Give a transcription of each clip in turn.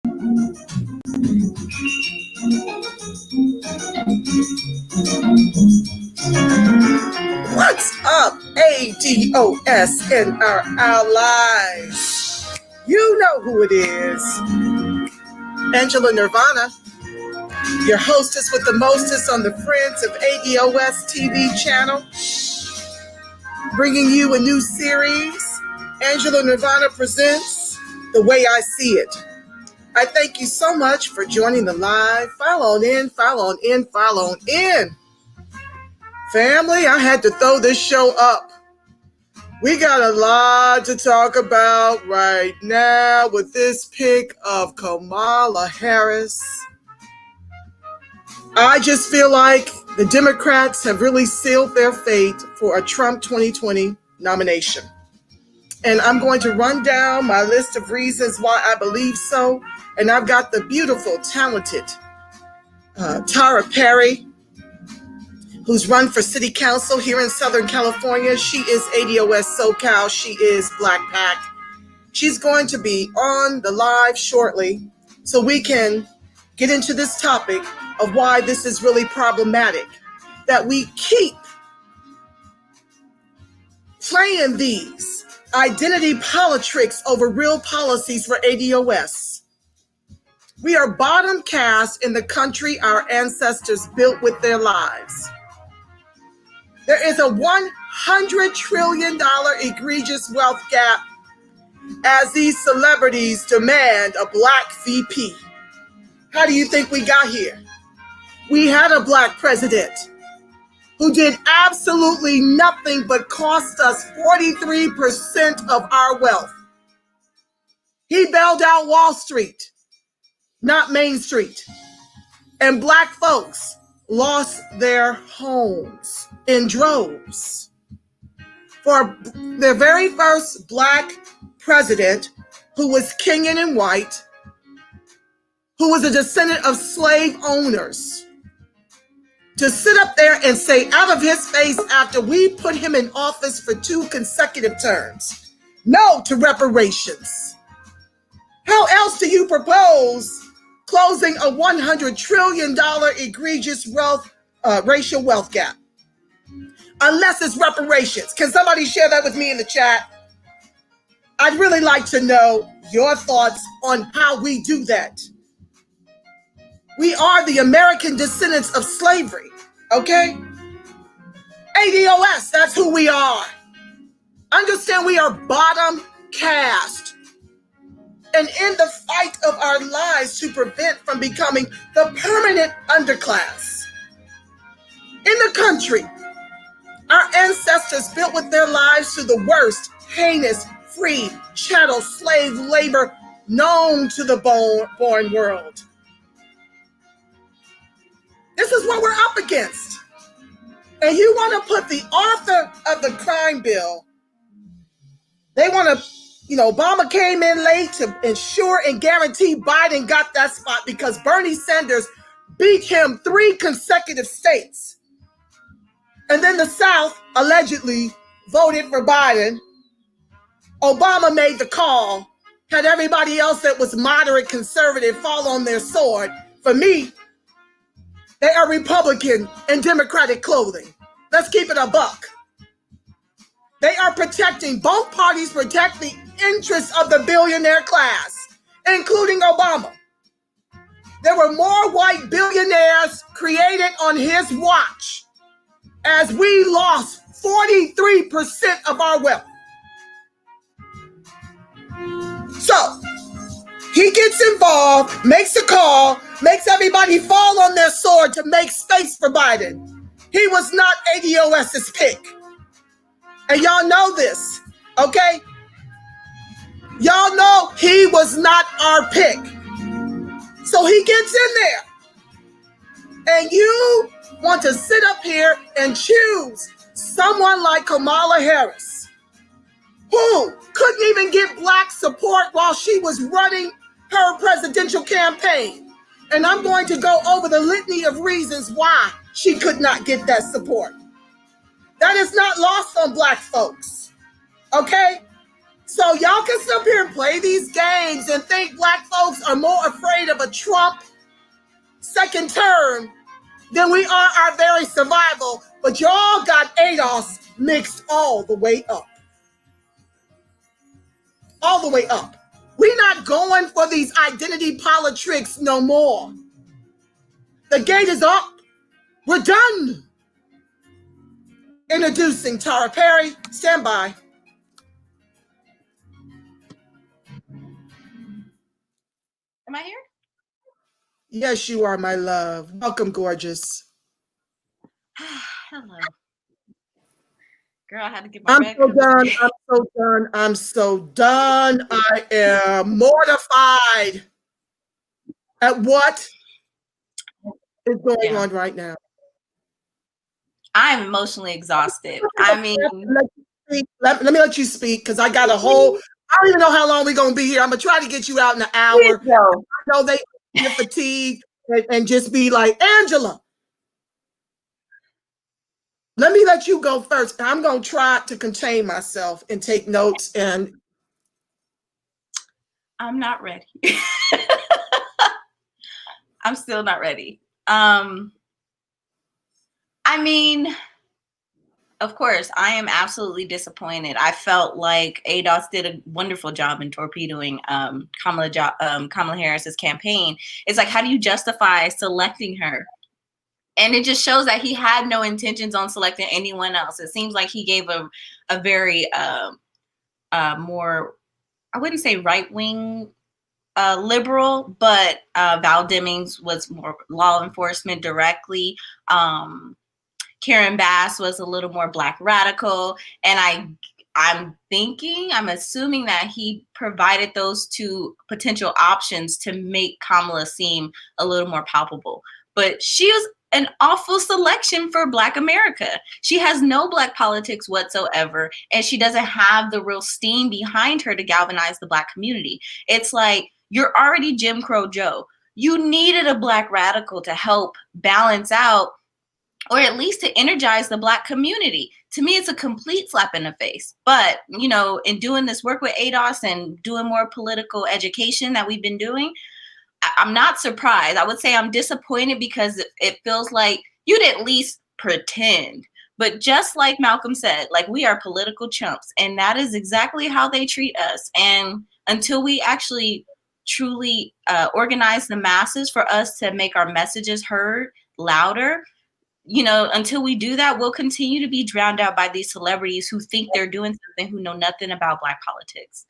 What's up, ADOS and our allies? You know who it is. Angela Nirvana, your hostess with the mostest on the Friends of ADOS TV channel, bringing you a new series. Angela Nirvana presents The Way I See It. I thank you so much for joining the live. File on in. Family, I had to throw this show up. We got a lot to talk about right now with this pick of Kamala Harris. I just feel like the Democrats have really sealed their fate for a Trump 2020 nomination. And I'm going to run down my list of reasons why I believe so. And I've got the beautiful, talented Tara Perry, who's run for city council here in Southern California. She is ADOS SoCal. She is Black Pac. She's going to be on the live shortly so we can get into this topic of why this is really problematic, that we keep playing these identity politics over real policies for ADOS. We are bottom caste in the country our ancestors built with their lives. There is a $100 trillion egregious wealth gap as these celebrities demand a black VP. How do you think we got here? We had a black president who did absolutely nothing but cost us 43% of our wealth. He bailed out Wall Street, not Main Street. And black folks lost their homes in droves. For the very first black president, who was Kenyan and white, who was a descendant of slave owners, to sit up there and say out of his face after we put him in office for 2 consecutive terms, no to reparations. How else do you propose closing a $100 trillion egregious racial wealth gap? Unless it's reparations. Can somebody share that with me in the chat? I'd really like to know your thoughts on how we do that. We are the American descendants of slavery, okay? ADOS, that's who we are. Understand we are bottom caste. And in the fight of our lives to prevent from becoming the permanent underclass in the country, our ancestors built with their lives to the worst, heinous, free, chattel, slave labor known to the born world. This is what we're up against. And you want to put the author of the crime bill, they want to, Obama came in late to ensure and guarantee Biden got that spot because Bernie Sanders beat him 3 consecutive states. And then the South allegedly voted for Biden. Obama made the call, had everybody else that was moderate conservative fall on their sword. For me, they are Republican and Democratic clothing. Let's keep it a buck. They are protecting, both parties protect the interests of the billionaire class, including Obama. There were more white billionaires created on his watch as we lost 43% of our wealth. So he gets involved, makes a call, makes everybody fall on their sword to make space for Biden. He was not ADOS's pick. And y'all know this, okay? Y'all know he was not our pick. So he gets in there. And you want to sit up here and choose someone like Kamala Harris, who couldn't even get black support while she was running her presidential campaign. And I'm going to go over the litany of reasons why she could not get that support. That is not lost on black folks, okay? So y'all can sit up here and play these games and think black folks are more afraid of a Trump second term than we are our very survival. But y'all got ADOS mixed all the way up. All the way up. We're not going for these identity politics no more. The gate is up. We're done. Introducing Tara Perry. Stand by. Am I here? Yes, you are, my love. Welcome, gorgeous. Hello. Girl, I had to get my I'm so done. I'm so done. I'm so done. I am mortified at what is going on right now. I'm emotionally exhausted. I mean, let me let you speak because I got a whole, I don't even know how long we're going to be here. I'm going to try to get you out in an hour. I know they get fatigued and just be like, Angela, let me let you go first. I'm going to try to contain myself and take notes. And I'm not ready. I'm still not ready. I mean, of course, I am absolutely disappointed. I felt like ADOS did a wonderful job in torpedoing Kamala Harris's campaign. It's like, how do you justify selecting her? And it just shows that he had no intentions on selecting anyone else. It seems like he gave a very more, I wouldn't say right-wing liberal, but Val Demings was more law enforcement directly. Karen Bass was a little more black radical. And I'm assuming that he provided those two potential options to make Kamala seem a little more palpable. But she was an awful selection for Black America. She has no Black politics whatsoever, and she doesn't have the real steam behind her to galvanize the Black community. It's like, you're already Jim Crow Joe. You needed a Black radical to help balance out, or at least to energize the Black community. To me, it's a complete slap in the face. But, you know, in doing this work with ADOS and doing more political education that we've been doing, I'm not surprised. I would say I'm disappointed because it feels like you'd at least pretend. But just like Malcolm said, like, we are political chumps, and that is exactly how they treat us. And until we actually truly organize the masses for us to make our messages heard louder, you know, until we do that, we'll continue to be drowned out by these celebrities who think they're doing something, who know nothing about Black politics.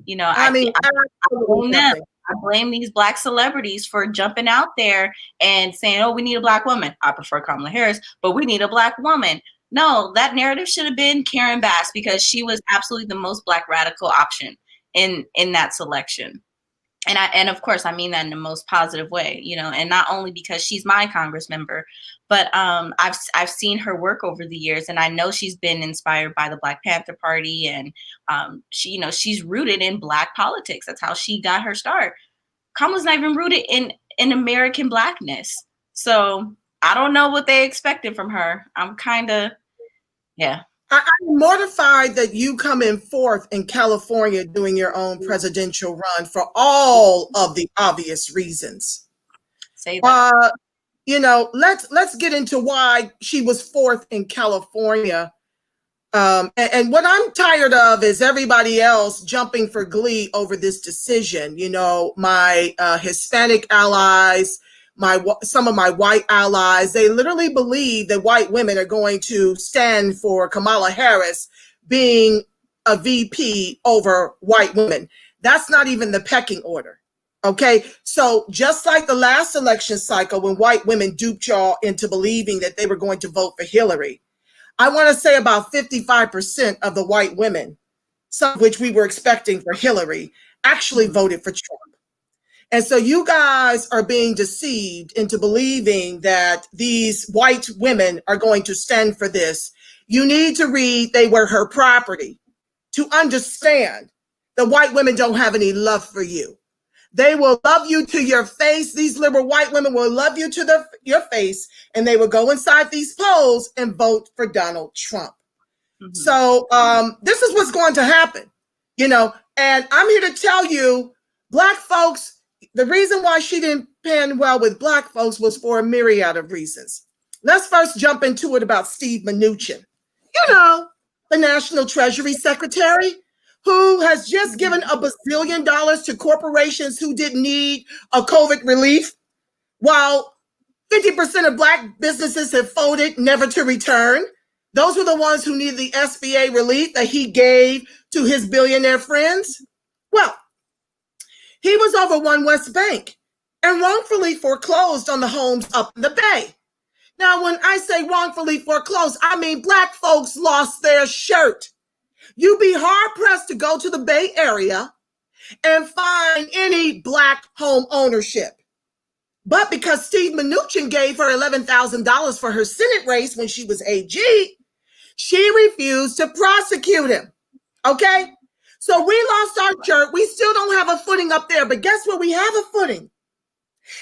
You know, I blame them. I blame these Black celebrities for jumping out there and saying, oh, we need a Black woman. I prefer Kamala Harris, but we need a Black woman. No, that narrative should have been Karen Bass, because she was absolutely the most Black radical option in that selection. And of course, I mean that in the most positive way, you know, and not only because she's my Congress member, but I've seen her work over the years, and I know she's been inspired by the Black Panther Party, and she, you know, she's rooted in Black politics. That's how she got her start. Kamala's not even rooted in American Blackness. So I don't know what they expected from her. I'm kind of, yeah. I'm mortified that you come in fourth in California doing your own presidential run for all of the obvious reasons. Say that. You know, let's get into why she was fourth in California. And what I'm tired of is everybody else jumping for glee over this decision. You know, my Hispanic allies, some of my white allies, they literally believe that white women are going to stand for Kamala Harris being a VP over white women. That's not even the pecking order. Okay, so just like the last election cycle when white women duped y'all into believing that they were going to vote for Hillary, I want to say about 55% of the white women, some of which we were expecting for Hillary, actually voted for Trump. And so you guys are being deceived into believing that these white women are going to stand for this. You need to read They Were Her Property to understand that white women don't have any love for you. They will love you to your face. These liberal white women will love you to your face, and they will go inside these polls and vote for Donald Trump. Mm-hmm. So this is what's going to happen. And I'm here to tell you, Black folks, the reason why she didn't pan well with Black folks was for a myriad of reasons. Let's first jump into it about Steve Mnuchin, the National Treasury Secretary, who has just given $1 bazillion to corporations who didn't need a COVID relief, while 50% of Black businesses have folded, never to return. Those were the ones who needed the SBA relief that he gave to his billionaire friends. Well, he was over One West Bank and wrongfully foreclosed on the homes up in the Bay. Now, when I say wrongfully foreclosed, I mean Black folks lost their shirt. You'd be hard-pressed to go to the Bay Area and find any Black home ownership. But because Steve Mnuchin gave her $11,000 for her Senate race when she was AG, she refused to prosecute him. Okay? So we lost our shirt. We still don't have a footing up there. But guess what? We have a footing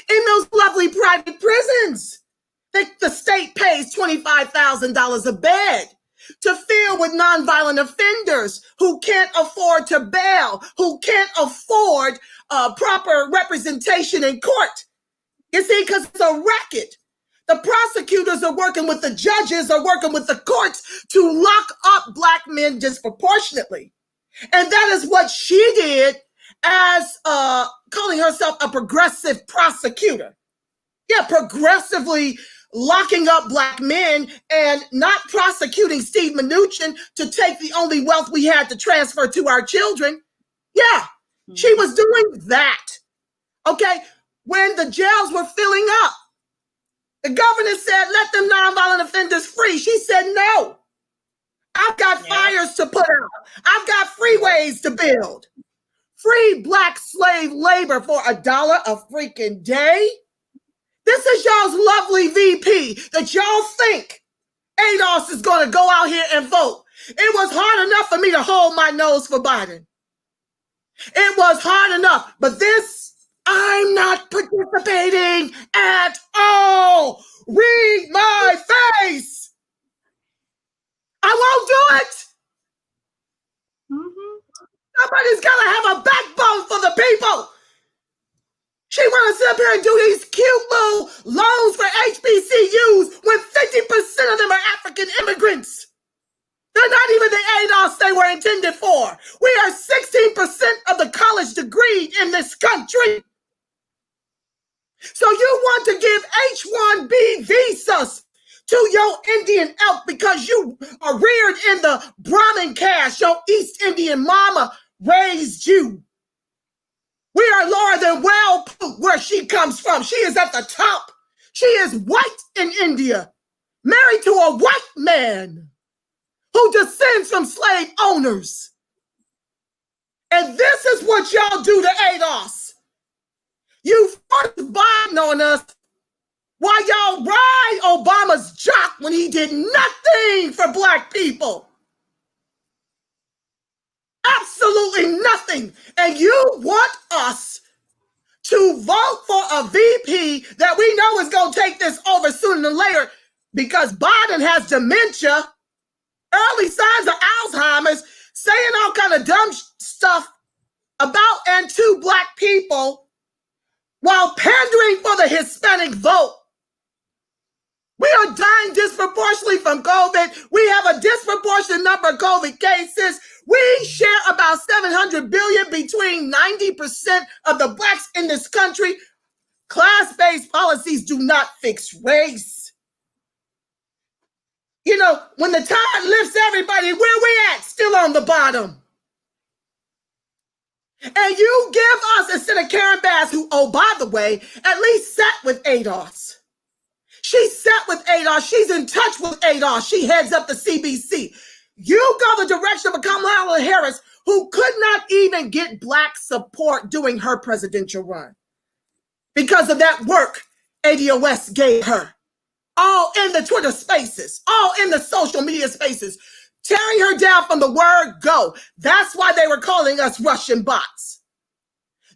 in those lovely private prisons. The state pays $25,000 a bed to fill with nonviolent offenders who can't afford to bail, who can't afford proper representation in court. You see, because it's a racket. The prosecutors are working with the judges, are working with the courts to lock up Black men disproportionately. And that is what she did as calling herself a progressive prosecutor. Yeah, progressively locking up Black men and not prosecuting Steve Mnuchin to take the only wealth we had to transfer to our children. Yeah, she was doing that. Okay, when the jails were filling up, the governor said, let them nonviolent offenders free. She said, no. I've got fires to put out. I've got freeways to build. Free Black slave labor for $1 a freaking day. This is y'all's lovely VP that y'all think ADOS is going to go out here and vote. It was hard enough for me to hold my nose for Biden. It was hard enough. But this, I'm not participating at all. Read my face. I won't do it. Somebody's got to have a backbone for the people. She want to sit up here and do these cute little loans for HBCUs when 50% of them are African immigrants. They're not even the ADOS they were intended for. We are 16% of the college degree in this country. So you want to give H-1B visas to your Indian elk because you are reared in the Brahmin caste. Your East Indian mama raised you. We are lower than where she comes from. She is at the top. She is white in India, married to a white man who descends from slave owners. And this is what y'all do to ADOS. You forced Biden on us while y'all ride Obama's jock when he did nothing for Black people. Absolutely nothing. And you want us to vote for a VP that we know is going to take this over sooner than later because Biden has dementia, early signs of Alzheimer's, saying all kind of dumb stuff about and to Black people while pandering for the Hispanic vote. We are dying disproportionately from COVID. We have a disproportionate number of COVID cases. We share about $700 billion between 90% of the Blacks in this country. Class-based policies do not fix race. You know, when the tide lifts everybody, where we at? Still on the bottom. And you give us, instead of Karen Bass, who, oh, by the way, at least sat with ADOS. She sat with ADOS. She's in touch with ADOS. She heads up the CBC. You go the direction of Kamala Harris, who could not even get Black support during her presidential run because of that work ADOS gave her. All in the Twitter spaces, all in the social media spaces, tearing her down from the word go. That's why they were calling us Russian bots.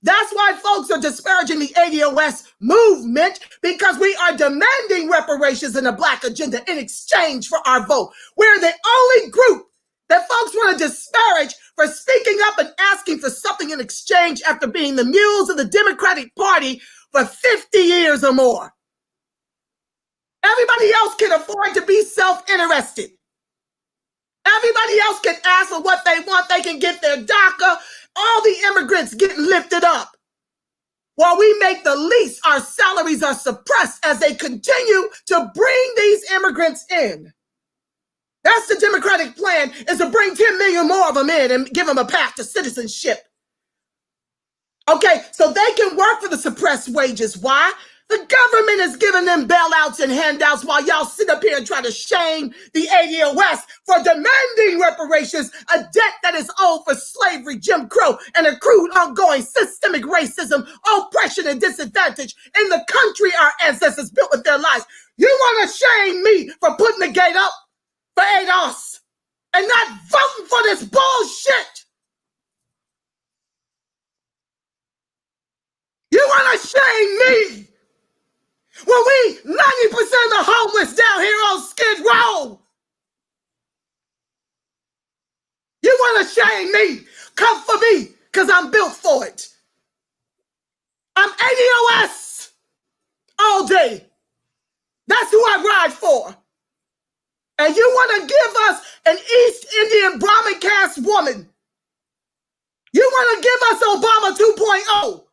That's why folks are disparaging the ADOS movement, because we are demanding reparations in the Black agenda in exchange for our vote. We're the only group that folks want to disparage for speaking up and asking for something in exchange after being the mules of the Democratic Party for 50 years or more. Everybody else can afford to be self-interested. Everybody else can ask for what they want. They can get their DACA. All the immigrants getting lifted up. While we make the least, our salaries are suppressed as they continue to bring these immigrants in. That's the Democratic plan, is to bring 10 million more of them in and give them a path to citizenship. Okay, so they can work for the suppressed wages. Why? The government is giving them bailouts and handouts while y'all sit up here and try to shame the ADOS for demanding reparations, a debt that is owed for slavery, Jim Crow, and accrued ongoing systemic racism, oppression, and disadvantage in the country our ancestors built with their lives. You want to shame me for putting the gate up for ADOS and not voting for this bullshit? You want to shame me? When we 90% of the homeless down here on Skid Row. You want to shame me? Come for me, because I'm built for it. I'm ADOS all day. That's who I ride for. And you want to give us an East Indian Brahmin caste woman. You want to give us Obama 2.0.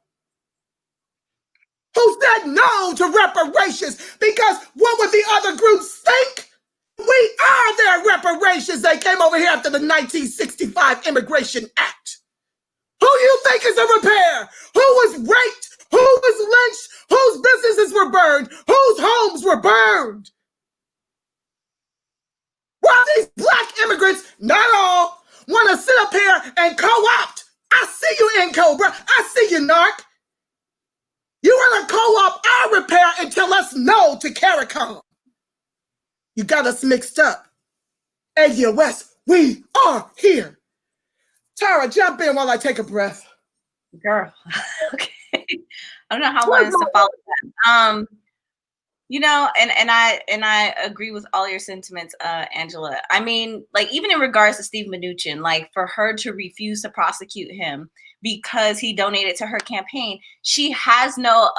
Who said no to reparations, because what would the other groups think? We are their reparations. They came over here after the 1965 Immigration Act. Who you think is a repair? Who was raped? Who was lynched? Whose businesses were burned? Whose homes were burned? While these black immigrants, not all, want to sit up here and co-opt. I see you, N-Cobra. I see you, narc. You want to co-op our repair and tell us no to CARICOM. You got us mixed up. ADOS, we are here. Tara, jump in while I take a breath. Girl, okay. I don't know how long to follow that. You know, and I agree with all your sentiments, Angela. I mean, like, even in regards to Steve Mnuchin, like, for her to refuse to prosecute him because he donated to her campaign, she has no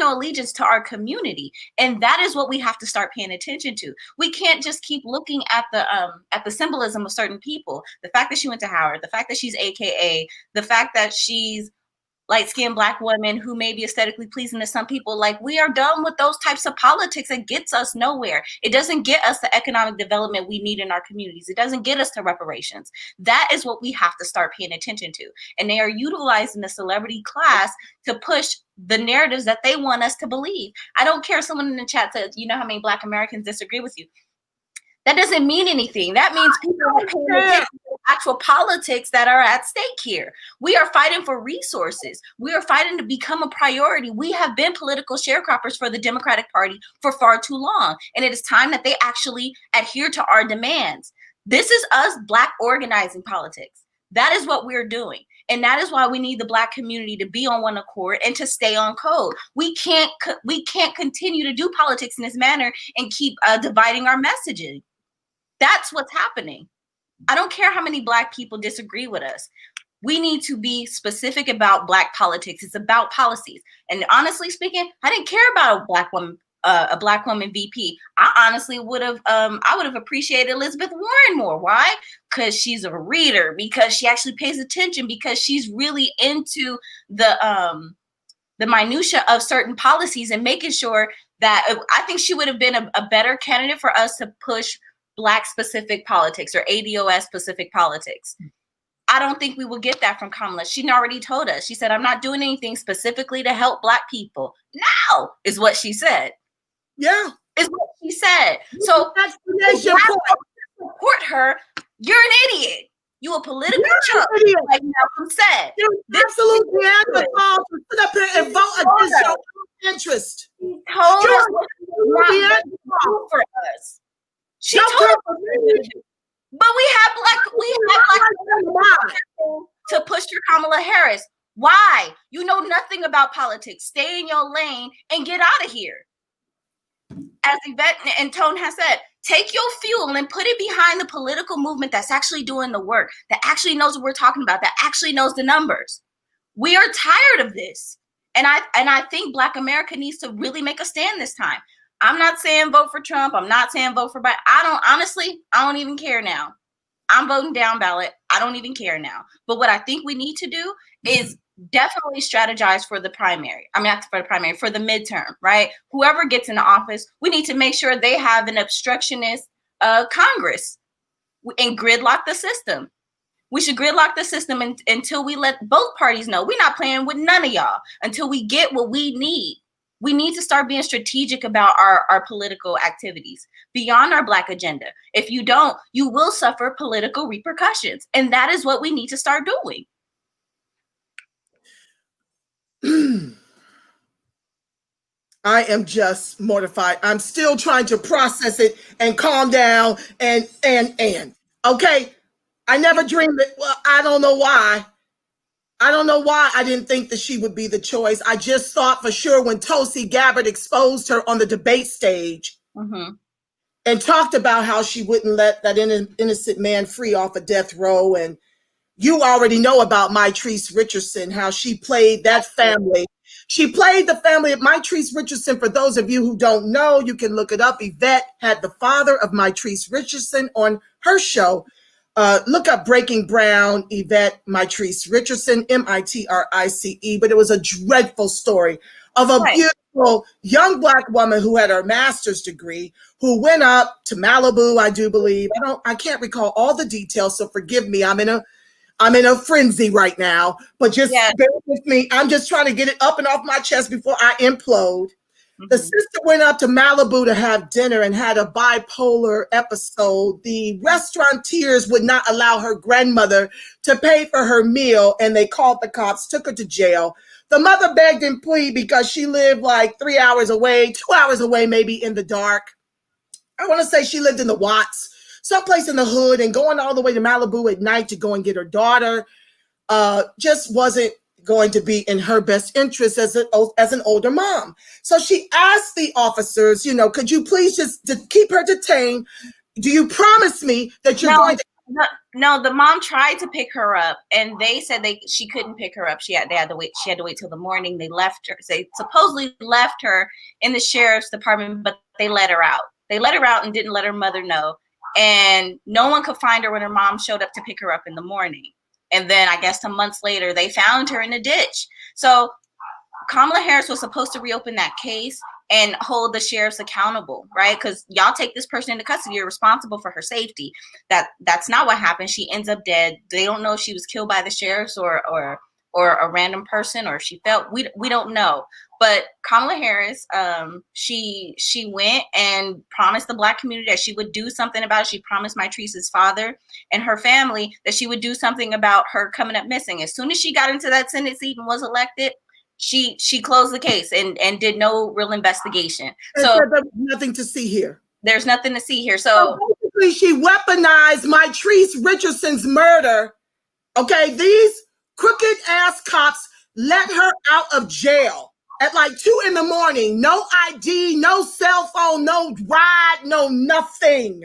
allegiance to our community, and that is what we have to start paying attention to. We can't just keep looking at the symbolism of certain people. The fact that she went to Howard, the fact that she's AKA, the fact that she's light-skinned black women who may be aesthetically pleasing to some people. Like, we are done with those types of politics. It gets us nowhere. It doesn't get us the economic development we need in our communities. It doesn't get us to reparations. That is what we have to start paying attention to. And they are utilizing the celebrity class to push the narratives that they want us to believe. I don't care if someone in the chat says, you know how many Black Americans disagree with you. That doesn't mean anything. That means people are paying attention to actual politics that are at stake here. We are fighting for resources. We are fighting to become a priority. We have been political sharecroppers for the Democratic Party for far too long. And it is time that they actually adhere to our demands. This is us Black organizing politics. That is what we're doing. And that is why we need the Black community to be on one accord and to stay on code. We can't continue to do politics in this manner and keep dividing our messaging. That's what's happening. I don't care how many Black people disagree with us. We need to be specific about Black politics. It's about policies. And honestly speaking, I didn't care about a Black woman VP. I honestly would have appreciated Elizabeth Warren more. Why? Because she's a reader, because she actually pays attention, because she's really into the minutia of certain policies and making sure that I think she would have been a better candidate for us to push Black specific politics or ADOS specific politics. I don't think we will get that from Kamala. She already told us. She said, I'm not doing anything specifically to help Black people. Now is what she said. Yeah. Is what she said. So support her. You're an idiot. You a political chuck, like Malcolm said. You're absolutely animal to sit up here and vote against your own interest. She told us what for us. She told us, but we have Black to push for Kamala Harris. Why? You know nothing about politics. Stay in your lane and get out of here. As Yvette and Tone has said, Take your fuel and put it behind the political movement that's actually doing the work, that actually knows what we're talking about, that actually knows the numbers. We are tired of this. And I think Black America needs to really make a stand this time. I'm not saying vote for Trump. I'm not saying vote for Biden. I don't even care now. I'm voting down ballot. I don't even care now. But what I think we need to do is definitely strategize for the primary. I mean, not for the primary, for the midterm, right? Whoever gets in the office, we need to make sure they have an obstructionist Congress and gridlock the system. We should gridlock the system until we let both parties know we're not playing with none of y'all until we get what we need. We need to start being strategic about our political activities beyond our Black agenda. If you don't, you will suffer political repercussions. And that is what we need to start doing. I am just mortified. I'm still trying to process it and calm down and okay. I never dreamed that. Well, I don't know why. I don't know why I didn't think that she would be the choice. I just thought for sure when Tulsi Gabbard exposed her on the debate stage and talked about how she wouldn't let that innocent man free off a death row. And you already know about Mitrice Richardson, how she played that family. She played the family of Mitrice Richardson. For those of you who don't know, you can look it up. Yvette had the father of Mitrice Richardson on her show. Look up Breaking Brown, Yvette Mitrice Richardson, Mitrice, but it was a dreadful story of a beautiful young Black woman who had her master's degree, who went up to Malibu, I do believe. I can't recall all the details, so forgive me. I'm in a frenzy right now, but just bear with me. I'm just trying to get it up and off my chest before I implode. The sister went up to Malibu to have dinner and had a bipolar episode. The restaurateurs would not allow her grandmother to pay for her meal, and they called the cops, took her to jail. The mother begged and pleaded because she lived like 3 hours away, 2 hours away, maybe in the dark. I want to say she lived in the Watts, someplace in the hood, and going all the way to Malibu at night to go and get her daughter just wasn't going to be in her best interest as an older mom. So she asked the officers, could you please just keep her detained? Do you promise me that you're going to... No, the mom tried to pick her up, and they said she couldn't pick her up. She had to wait till the morning. They left her. They supposedly left her in the sheriff's department, but they let her out. They let her out and didn't let her mother know. And no one could find her when her mom showed up to pick her up in the morning. And then I guess some months later, they found her in a ditch. So Kamala Harris was supposed to reopen that case and hold the sheriffs accountable, right? Because y'all take this person into custody, you're responsible for her safety. That's not what happened. She ends up dead. They don't know if she was killed by the sheriffs or a random person, or she felt. We don't know. But Kamala Harris, she went and promised the Black community that she would do something about it. She promised Mitrice's father and her family that she would do something about her coming up missing. As soon as she got into that Senate seat and was elected, she closed the case and did no real investigation. So there's nothing to see here. There's nothing to see here. So basically, she weaponized Mitrice Richardson's murder. Okay, these crooked ass cops let her out of jail at like 2 a.m. No ID, no cell phone, no ride, no nothing.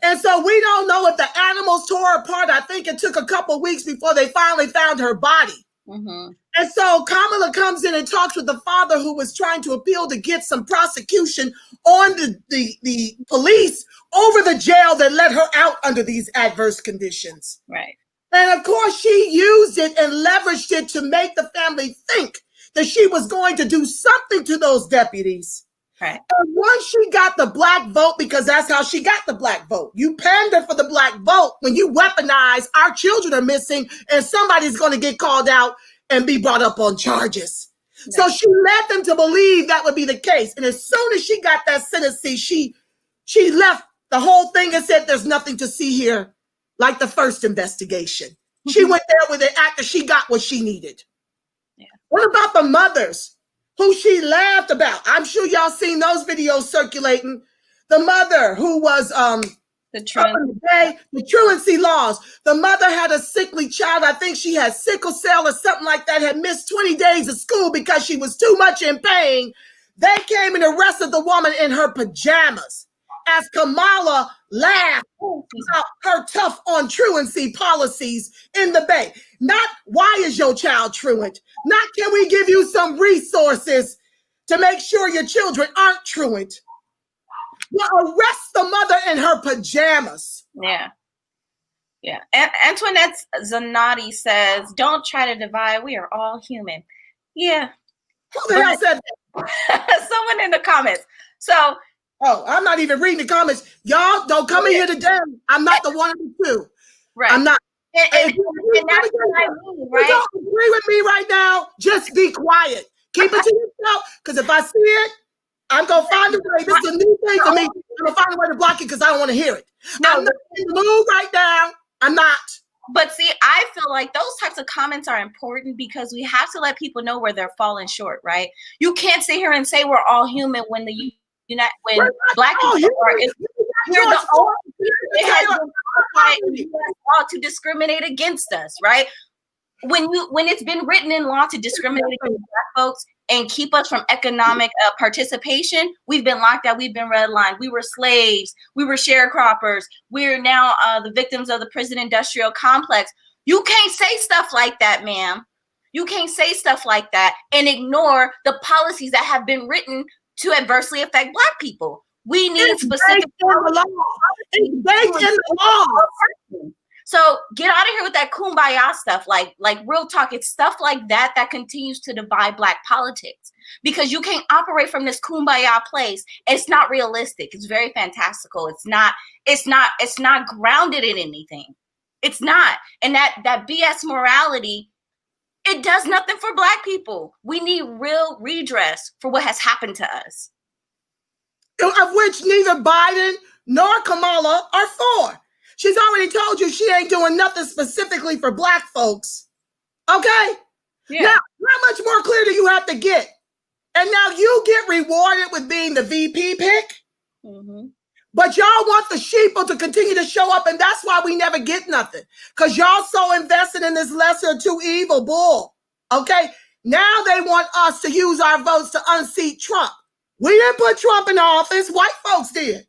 And so we don't know if the animals tore her apart. I think it took a couple of weeks before they finally found her body. And so Kamala comes in and talks with the father who was trying to appeal to get some prosecution on the police over the jail that let her out under these adverse conditions. Right. And of course, she used it and leveraged it to make the family think that she was going to do something to those deputies. Right. And once she got the Black vote, because that's how she got the Black vote. You pander for the Black vote when you weaponize our children are missing and somebody's going to get called out and be brought up on charges. Right. So she led them to believe that would be the case. And as soon as she got that Senate seat, she left the whole thing and said, there's nothing to see here, like the first investigation. She went there with it after she got what she needed. Yeah. What about the mothers who she laughed about? I'm sure y'all seen those videos circulating. The mother who was the truancy laws. The mother had a sickly child. I think she had sickle cell or something like that, had missed 20 days of school because she was too much in pain. They came and arrested the woman in her pajamas. as Kamala laughed about her tough on truancy policies in the Bay. Not why is your child truant? Not can we give you some resources to make sure your children aren't truant? Well, arrest the mother in her pajamas. Yeah. Yeah. Antoinette Zanotti says, don't try to divide. We are all human. Yeah. Who the hell said that? Someone in the comments. So. Oh, I'm not even reading the comments. Y'all don't come in here today. I'm not the one of the two. Right. I'm not. And that's what I mean, right? If you don't agree with me right now, just be quiet. Keep it to yourself, because if I see it, I'm going to find a way. This is a new thing for me. I'm going to find a way to block it because I don't want to hear it. No, I'm not in the mood right now. I'm not. But see, I feel like those types of comments are important because we have to let people know where they're falling short, right? You can't sit here and say we're all human when Black people are. We're the only people that has been law to discriminate against us, right? When it's been written in law to discriminate against Black folks and keep us from economic participation, we've been locked out, we've been redlined, we were slaves, we were sharecroppers, we're now the victims of the prison industrial complex. You can't say stuff like that, ma'am. You can't say stuff like that and ignore the policies that have been written to adversely affect Black people. We need specific law. It's based in the law. So get out of here with that kumbaya stuff. Like real talk, it's stuff like that that continues to divide Black politics, because you can't operate from this kumbaya place. It's not realistic. It's very fantastical. It's not grounded in anything. It's not. And that BS morality, it does nothing for Black people. We need real redress for what has happened to us. Of which neither Biden nor Kamala are for. She's already told you she ain't doing nothing specifically for Black folks. Okay? Yeah. Now, how much more clear do you have to get? And now you get rewarded with being the VP pick? Mm-hmm. But y'all want the sheeple to continue to show up, and that's why we never get nothing. Because y'all so invested in this lesser of two evil bull. Okay? Now they want us to use our votes to unseat Trump. We didn't put Trump in office. White folks did.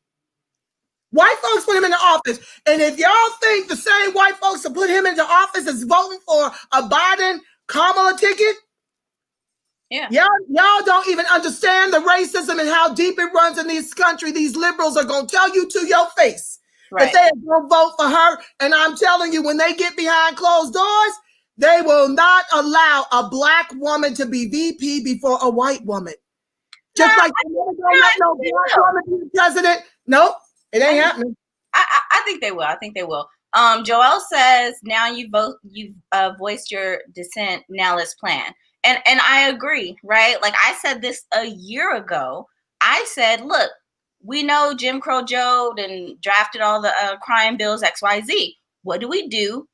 White folks put him in the office. And if y'all think the same white folks that put him into office is voting for a Biden Kamala ticket, y'all don't even understand the racism and how deep it runs in this country. These liberals are going to tell you to your face that they are going to vote for her. And I'm telling you, when they get behind closed doors, they will not allow a Black woman to be VP before a white woman. Just like they never gonna let no Black woman be the president. Nope, it ain't happening. I think they will. I think they will. Joel says, now you've voiced your dissent. Now let's plan. And I agree, right? Like I said this a year ago. I said, look, we know Jim Crow Joe and drafted all the crime bills, XYZ. What do we do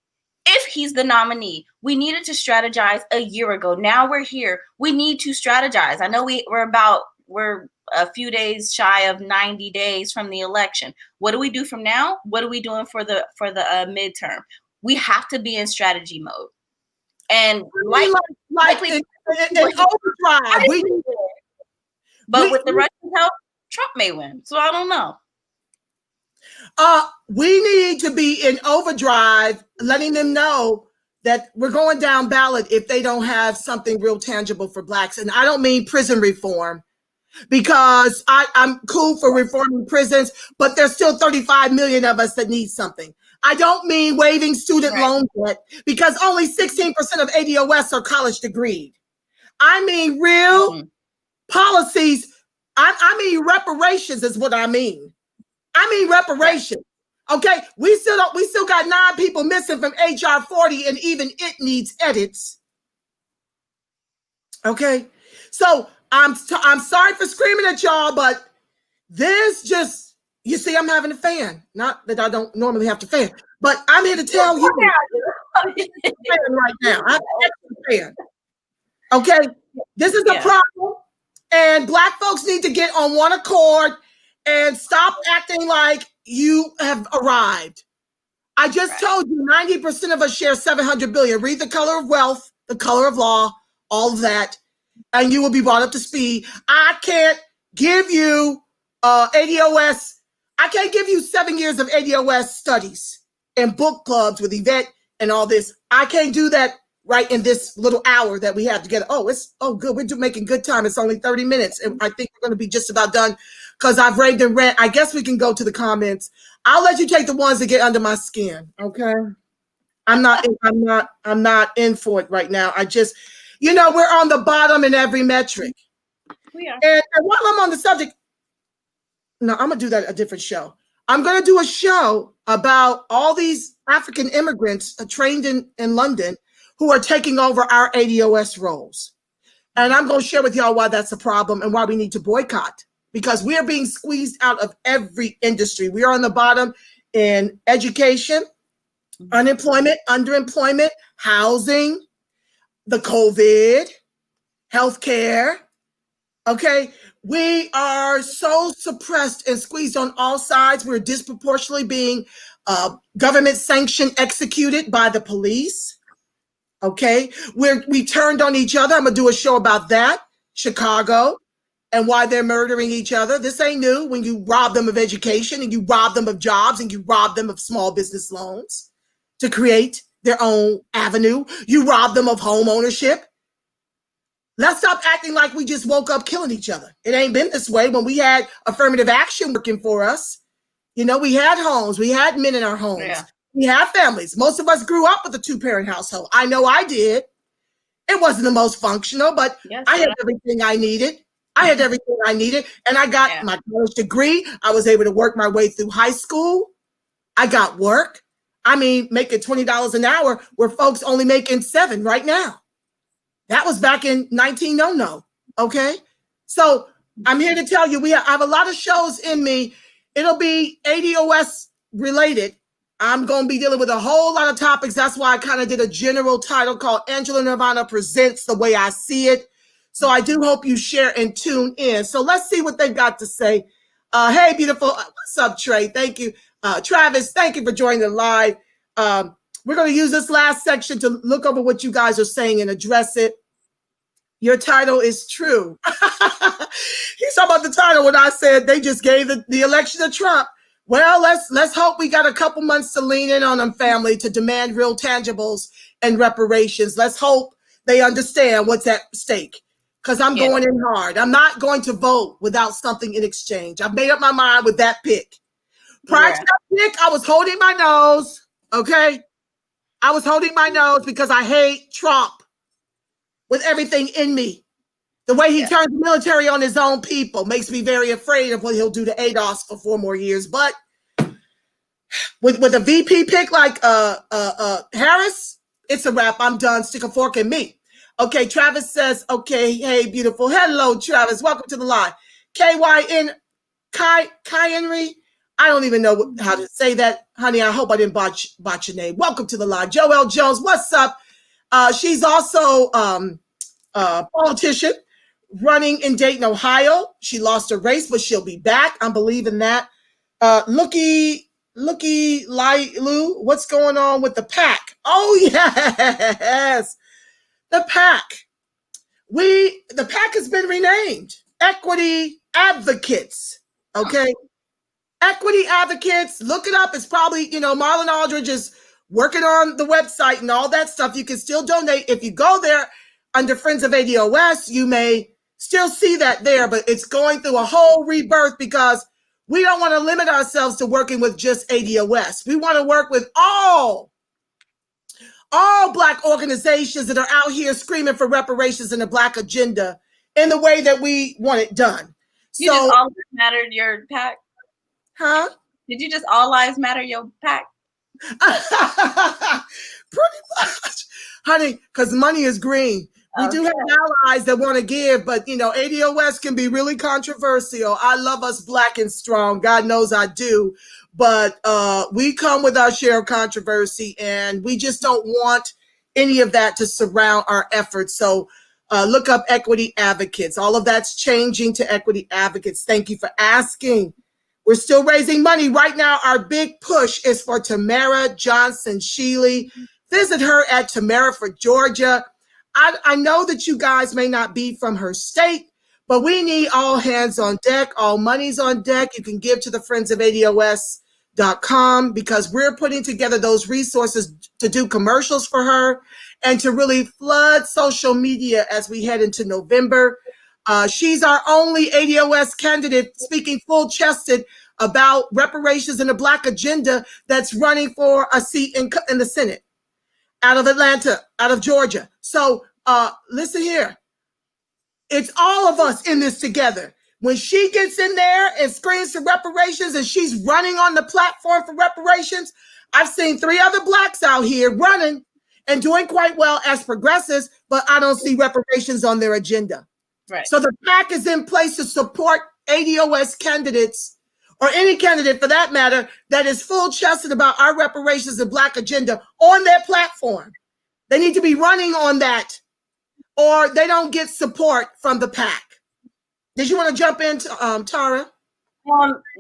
if he's the nominee? We needed to strategize a year ago. Now we're here. We need to strategize. I know we're a few days shy of 90 days from the election. What do we do from now? What are we doing for the midterm? We have to be in strategy mode. And like in overdrive. But with the Russian help, Trump may win. So I don't know. We need to be in overdrive, letting them know that we're going down ballot if they don't have something real tangible for Blacks. And I don't mean prison reform, because I'm cool for reforming prisons, but there's still 35 million of us that need something. I don't mean waiving student loan debt, because only 16% of ADOS are college degreed. I mean real policies. I mean reparations is what I mean. I mean reparations. Okay, we still got 9 people missing from HR 40, and even it needs edits. Okay, so I'm sorry for screaming at y'all, but this just, you see, I'm having a fan. Not that I don't normally have to fan, but I'm here to tell you right now. I'm a fan. Okay, this is a problem, and Black folks need to get on one accord and stop acting like you have arrived. I just told you 90% of us share 700 billion. Read The Color of Wealth, The Color of Law, all of that, and you will be brought up to speed. I can't give you ADOS I can't give you 7 years of ADOS studies and book clubs with Yvette and all this. I can't do that right in this little hour that we have together. Oh, good. We're making good time. It's only 30 minutes. And I think we're going to be just about done because I've raved and rant. I guess we can go to the comments. I'll let you take the ones that get under my skin. Okay. I'm not in for it right now. I just, we're on the bottom in every metric. We are. And while I'm on the subject, no, I'm going to do that a different show. I'm going to do a show about all these African immigrants trained in London who are taking over our ADOS roles. And I'm going to share with y'all why that's a problem and why we need to boycott, because we are being squeezed out of every industry. We are on the bottom in education, unemployment, underemployment, housing, the COVID, healthcare. Okay. We are so suppressed and squeezed on all sides. We're disproportionately being government sanctioned, executed by the police. Okay. We turned on each other. I'm going to do a show about that. Chicago and why they're murdering each other. This ain't new. When you rob them of education and you rob them of jobs and you rob them of small business loans to create their own avenue, you rob them of home ownership. Let's stop acting like we just woke up killing each other. It ain't been this way. When we had affirmative action working for us, we had homes, we had men in our homes, we had families. Most of us grew up with a 2-parent household. I know I did. It wasn't the most functional, but I had everything I needed. And I got my college degree. I was able to work my way through high school. I got work. I mean, making $20 an hour where folks only making $7 right now. That was back in 1900. Okay. So I'm here to tell you, I have a lot of shows in me. It'll be ADOS related. I'm going to be dealing with a whole lot of topics. That's why I kind of did a general title called Angela Nirvana Presents the Way I See It. So I do hope you share and tune in. So let's see what they've got to say. Hey, beautiful. What's up, Trey? Thank you. Travis, thank you for joining the live. We're going to use this last section to look over what you guys are saying and address it. Your title is true. He's talking about the title when I said they just gave the election to Trump. Well, let's hope we got a couple months to lean in on them, family, to demand real tangibles and reparations. Let's hope they understand what's at stake, because I'm going in hard. I'm not going to vote without something in exchange. I've made up my mind with that pick. Prior to that pick, I was holding my nose. Okay. I was holding my nose because I hate Trump with everything in me. The way he turns the military on his own people makes me very afraid of what he'll do to ADOS for 4 more years. But with a VP pick like Harris, it's a wrap. I'm done. Stick a fork in me. Okay, Travis says, okay, hey, beautiful. Hello, Travis. Welcome to the live. KYN Kai Henry. I don't even know how to say that, honey. I hope I didn't botch your name. Welcome to the live. Joelle Jones, what's up? She's also a politician running in Dayton, Ohio. She lost her race, but she'll be back. I'm believing that. Looky Lou, what's going on with the PAC? Oh, yes. The PAC. The PAC has been renamed Equity Advocates. Okay. Equity Advocates. Look it up. It's probably, Marlon Aldridge is working on the website and all that stuff. You can still donate. If you go there under Friends of ADOS, you may still see that there, but it's going through a whole rebirth because we don't want to limit ourselves to working with just ADOS. We want to work with all Black organizations that are out here screaming for reparations and the Black agenda in the way that we want it done. You just all lives matter your PAC? Huh? Did you just all lives matter your PAC? Pretty much, honey, because money is green. We do have allies that want to give, but ADOS can be really controversial. I love us Black and strong. God knows I do. But we come with our share of controversy, and we just don't want any of that to surround our efforts. So look up Equity Advocates. All of that's changing to Equity Advocates. Thank you for asking. We're still raising money. Right now, our big push is for Tamara Johnson Shealy. Visit her at Tamara for Georgia. I know that you guys may not be from her state, But we need all hands on deck, all money's on deck. You can give to the Friends of ADOS.com because we're putting together those resources to do commercials for her and to really flood social media as we head into November. She's our only ADOS candidate speaking full-chested about reparations and the Black agenda that's running for a seat in the Senate out of Atlanta, out of Georgia. So listen here. It's all of us in this together. When she gets in there and screams for reparations and she's running on the platform for reparations, I've seen 3 other Blacks out here running and doing quite well as progressives, but I don't see reparations on their agenda. Right. So the PAC is in place to support ADOS candidates or any candidate for that matter that is full-chested about our reparations and Black agenda on their platform. They need to be running on that or they don't get support from the PAC. Did you want to jump in, Tara?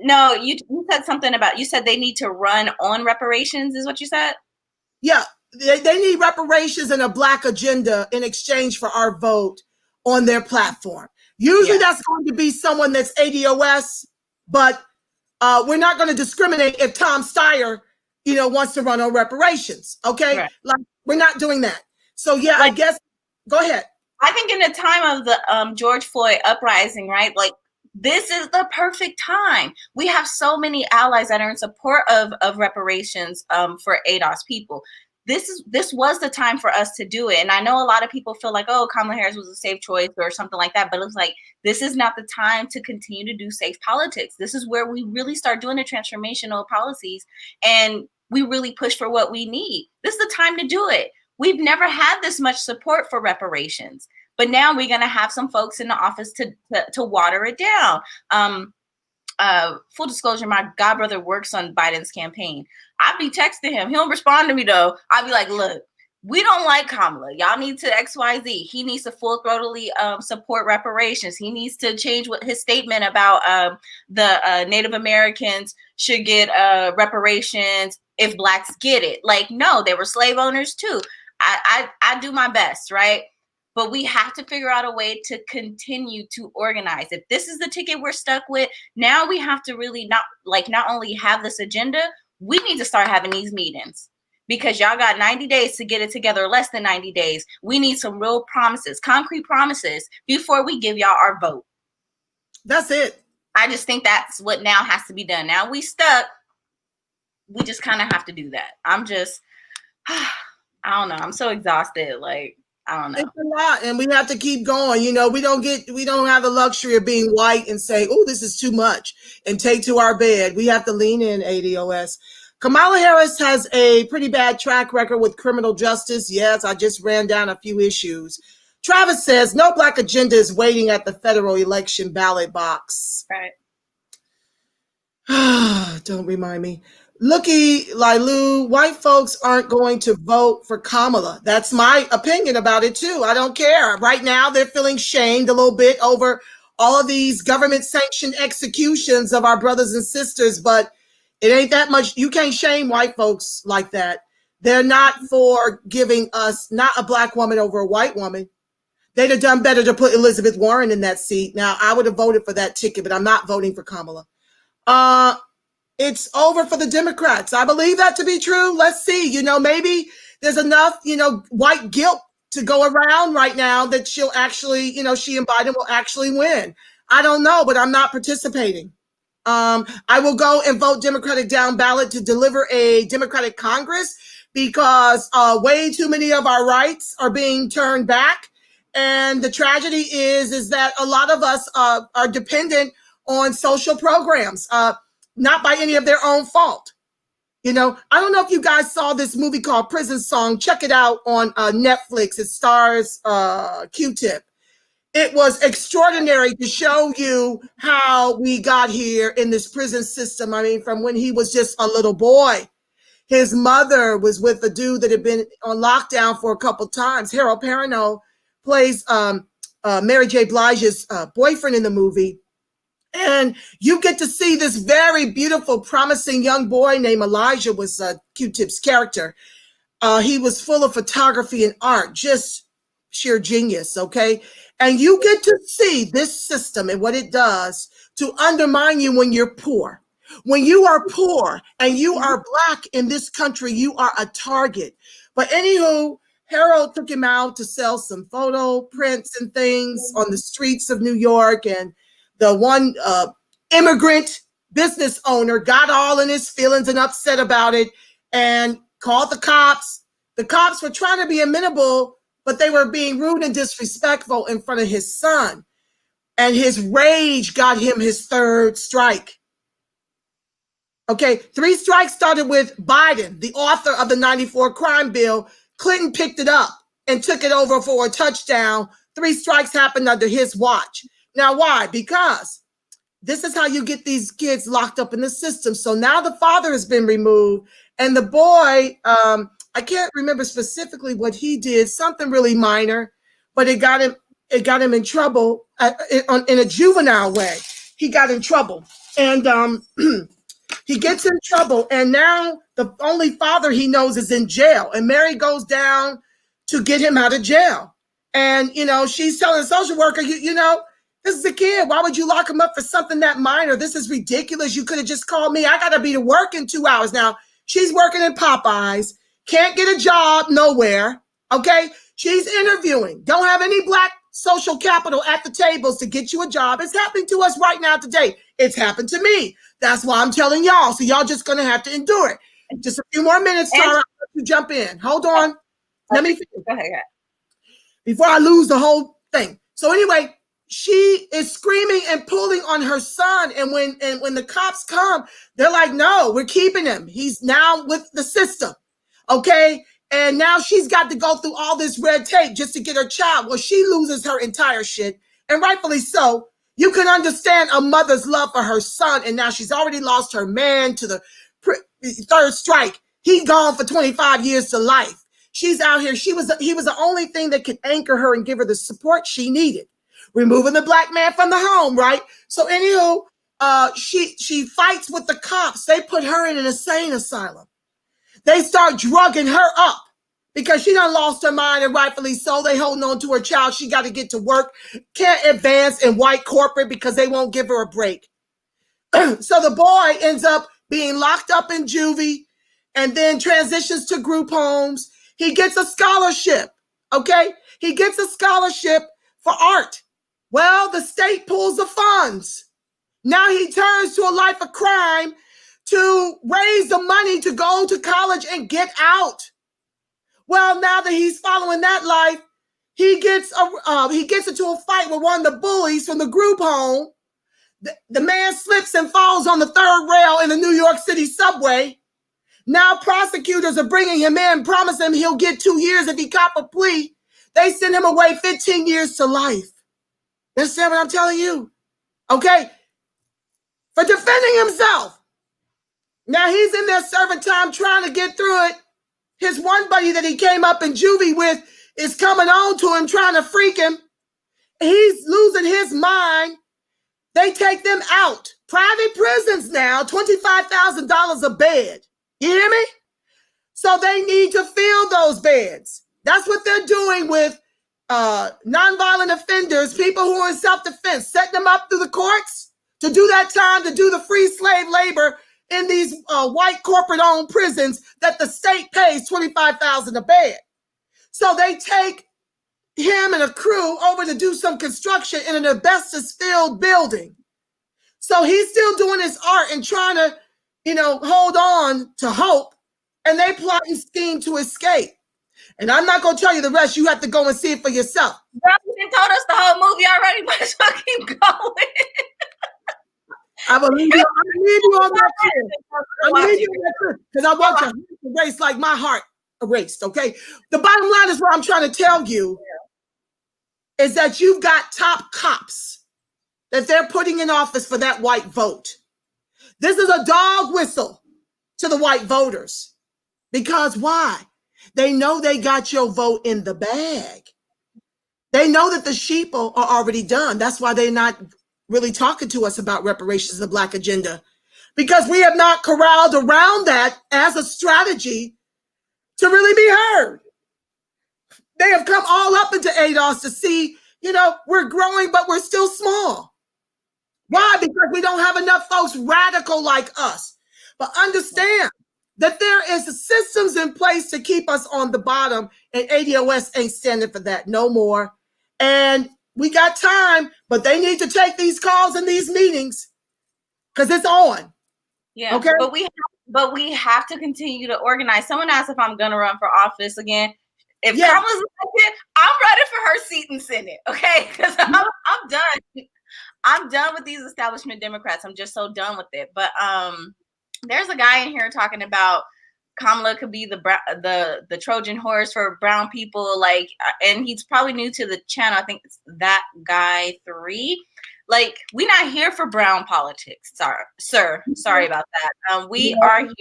No, you said something about, you said they need to run on reparations is what you said? Yeah, they need reparations and a Black agenda in exchange for our vote on their platform. Usually that's going to be someone that's ADOS, but we're not going to discriminate if Tom Steyer, wants to run on reparations. Okay, right. Like we're not doing that. So yeah, I guess go ahead. I think in the time of the George Floyd uprising, right? Like this is the perfect time. We have so many allies that are in support of reparations for ADOS people. This was the time for us to do it. And I know a lot of people feel like, oh, Kamala Harris was a safe choice or something like that. But it's like, this is not the time to continue to do safe politics. This is where we really start doing the transformational policies and we really push for what we need. This is the time to do it. We've never had this much support for reparations, but now we're going to have some folks in the office to water it down. Full disclosure, my godbrother works on Biden's campaign. I'd be texting him. He don't respond to me though. I'd be like, look, we don't like Kamala. Y'all need to XYZ. He needs to full-throatedly support reparations. He needs to change what his statement about the Native Americans should get reparations if Blacks get it. Like, no, they were slave owners too. I do my best, right? But we have to figure out a way to continue to organize. If this is the ticket we're stuck with, now we have to really not only have this agenda, we need to start having these meetings because y'all got 90 days to get it together, less than 90 days. We need some real promises, concrete promises before we give y'all our vote. That's it. I just think that's what now has to be done. Now we stuck. We just kind of have to do that. I don't know. I'm so exhausted. Like, I don't know. It's a lot, and we have to keep going. We don't have the luxury of being white and say, "Oh, this is too much," and take to our bed. We have to lean in. ADOS. Kamala Harris has a pretty bad track record with criminal justice. Yes, I just ran down a few issues. Travis says no Black agenda is waiting at the federal election ballot box. Right. Don't remind me. Looky, Lilu, white folks aren't going to vote for Kamala. That's my opinion about it too. I don't care. Right now, they're feeling shamed a little bit over all of these government-sanctioned executions of our brothers and sisters, but it ain't that much. You can't shame white folks like that. They're not for giving us not a Black woman over a white woman. They'd have done better to put Elizabeth Warren in that seat. Now, I would have voted for that ticket, but I'm not voting for Kamala. It's over for the Democrats. I believe that to be true. Let's see. Maybe there's enough, white guilt to go around right now that she'll actually, she and Biden will actually win. I don't know, but I'm not participating. I will go and vote Democratic down ballot to deliver a Democratic Congress because way too many of our rights are being turned back. And the tragedy is that a lot of us are dependent on social programs. Not by any of their own fault. I don't know if you guys saw this movie called Prison Song. Check it out on Netflix. It stars Q-Tip. It was extraordinary to show you how we got here in this prison system. I mean, from when he was just a little boy. His mother was with a dude that had been on lockdown for a couple times. Harold Perrineau plays Mary J. Blige's boyfriend in the movie. And you get to see this very beautiful, promising young boy named Elijah was Q-Tip's character. He was full of photography and art, just sheer genius, okay? And you get to see this system and what it does to undermine you when you're poor. When you are poor and you are Black in this country, you are a target. But anywho, Harold took him out to sell some photo prints and things on the streets of New York. And the one immigrant business owner got all in his feelings and upset about it and called the cops. The cops were trying to be amenable, but they were being rude and disrespectful in front of his son. And his rage got him his third strike. Okay, 3 strikes started with Biden, the author of the 94 crime bill. Clinton picked it up and took it over for a touchdown. 3 strikes happened under his watch. Now, why? Because this is how you get these kids locked up in the system. So now the father has been removed, and the boy, I can't remember specifically what he did, something really minor, but it got him in trouble in a juvenile way. He got in trouble, and he gets in trouble, and now the only father he knows is in jail. And Mary goes down to get him out of jail. And, she's telling the social worker, this is a kid. Why would you lock him up for something that minor? This is ridiculous. You could have just called me. I got to be to work in 2 hours. Now, she's working in Popeyes, can't get a job nowhere. Okay. She's interviewing. Don't have any Black social capital at the tables to get you a job. It's happening to us right now today. It's happened to me. That's why I'm telling y'all. So y'all just going to have to endure it. Just a few more minutes, Tara. I'll let you jump in. Hold on. Let me finish. Go ahead. Before I lose the whole thing. So anyway, she is screaming and pulling on her son. And when the cops come, they're like, no, we're keeping him. He's now with the system. Okay. And now she's got to go through all this red tape just to get her child. Well, she loses her entire shit. And rightfully so. You can understand a mother's love for her son. And now she's already lost her man to the third strike. He's gone for 25 years to life. She's out here. He was the only thing that could anchor her and give her the support she needed. Removing the Black man from the home, right? So anywho, she fights with the cops. They put her in an insane asylum. They start drugging her up because she done lost her mind, and rightfully so. They holding on to her child. She got to get to work. Can't advance in white corporate because they won't give her a break. So the boy ends up being locked up in juvie and then transitions to group homes. He gets a scholarship, okay? He gets a scholarship for art. Well, the state pulls the funds. Now he turns to a life of crime to raise the money to go to college and get out. Well, now that he's following that life, he gets into a fight with one of the bullies from the group home. The man slips and falls on the 3rd rail in the New York City subway. Now prosecutors are bringing him in, promising him he'll get 2 years if he cop a plea. They send him away 15 years to life. Understand what I'm telling you? Okay? For defending himself. Now he's in there serving time trying to get through it. His one buddy that he came up in juvie with is coming on to him, trying to freak him. He's losing his mind. They take them out. Private prisons now, $25,000 a bed. You hear me? So they need to fill those beds. That's what they're doing with nonviolent offenders, people who are in self-defense, setting them up through the courts to do that time, to do the free slave labor in these white corporate-owned prisons that the state pays $25,000 a bed. So they take him and a crew over to do some construction in an asbestos-filled building. So he's still doing his art and trying to, hold on to hope, and they plot and scheme to escape. And I'm not going to tell you the rest. You have to go and see it for yourself. Girl, you told us the whole movie already. Might as well keep going. I believe you. I believe you on that too. I believe you on that too. Because I want your heart erased like my heart erased, okay? The bottom line is what I'm trying to tell you is that you've got top cops that they're putting in office for that white vote. This is a dog whistle to the white voters. Because why? They know they got your vote in the bag. They know that the sheeple are already done. That's why they're not really talking to us about reparations, the Black agenda, because we have not corralled around that as a strategy to really be heard. They have come all up into ADOS to see we're growing, but we're still small. Why? Because we don't have enough folks radical like us. But understand that there is systems in place to keep us on the bottom, and ADOS ain't standing for that no more. And we got time, but they need to take these calls and these meetings because it's on. Yeah. Okay. But we have to continue to organize. Someone asked if I'm gonna run for office again. If Kamala's elected, I'm ready for her seat in Senate. Okay, because I'm done. I'm done with these establishment Democrats. I'm just so done with it. But there's a guy in here talking about Kamala could be the Trojan horse for brown people, like, and he's probably new to the channel. I think it's that guy 3. Like, we're not here for brown politics, sir. Sorry about that. We are here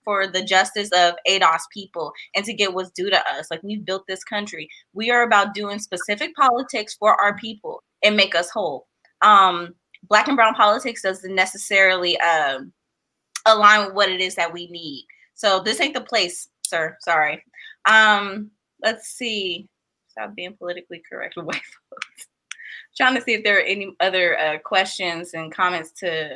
for the justice of ADOS people and to get what's due to us. Like, we've built this country. We are about doing specific politics for our people and make us whole. Black and brown politics doesn't necessarily align with what it is that we need. So this ain't the place, sir. Sorry. Let's see. Stop being politically correct with white folks. Trying to see if there are any other questions and comments to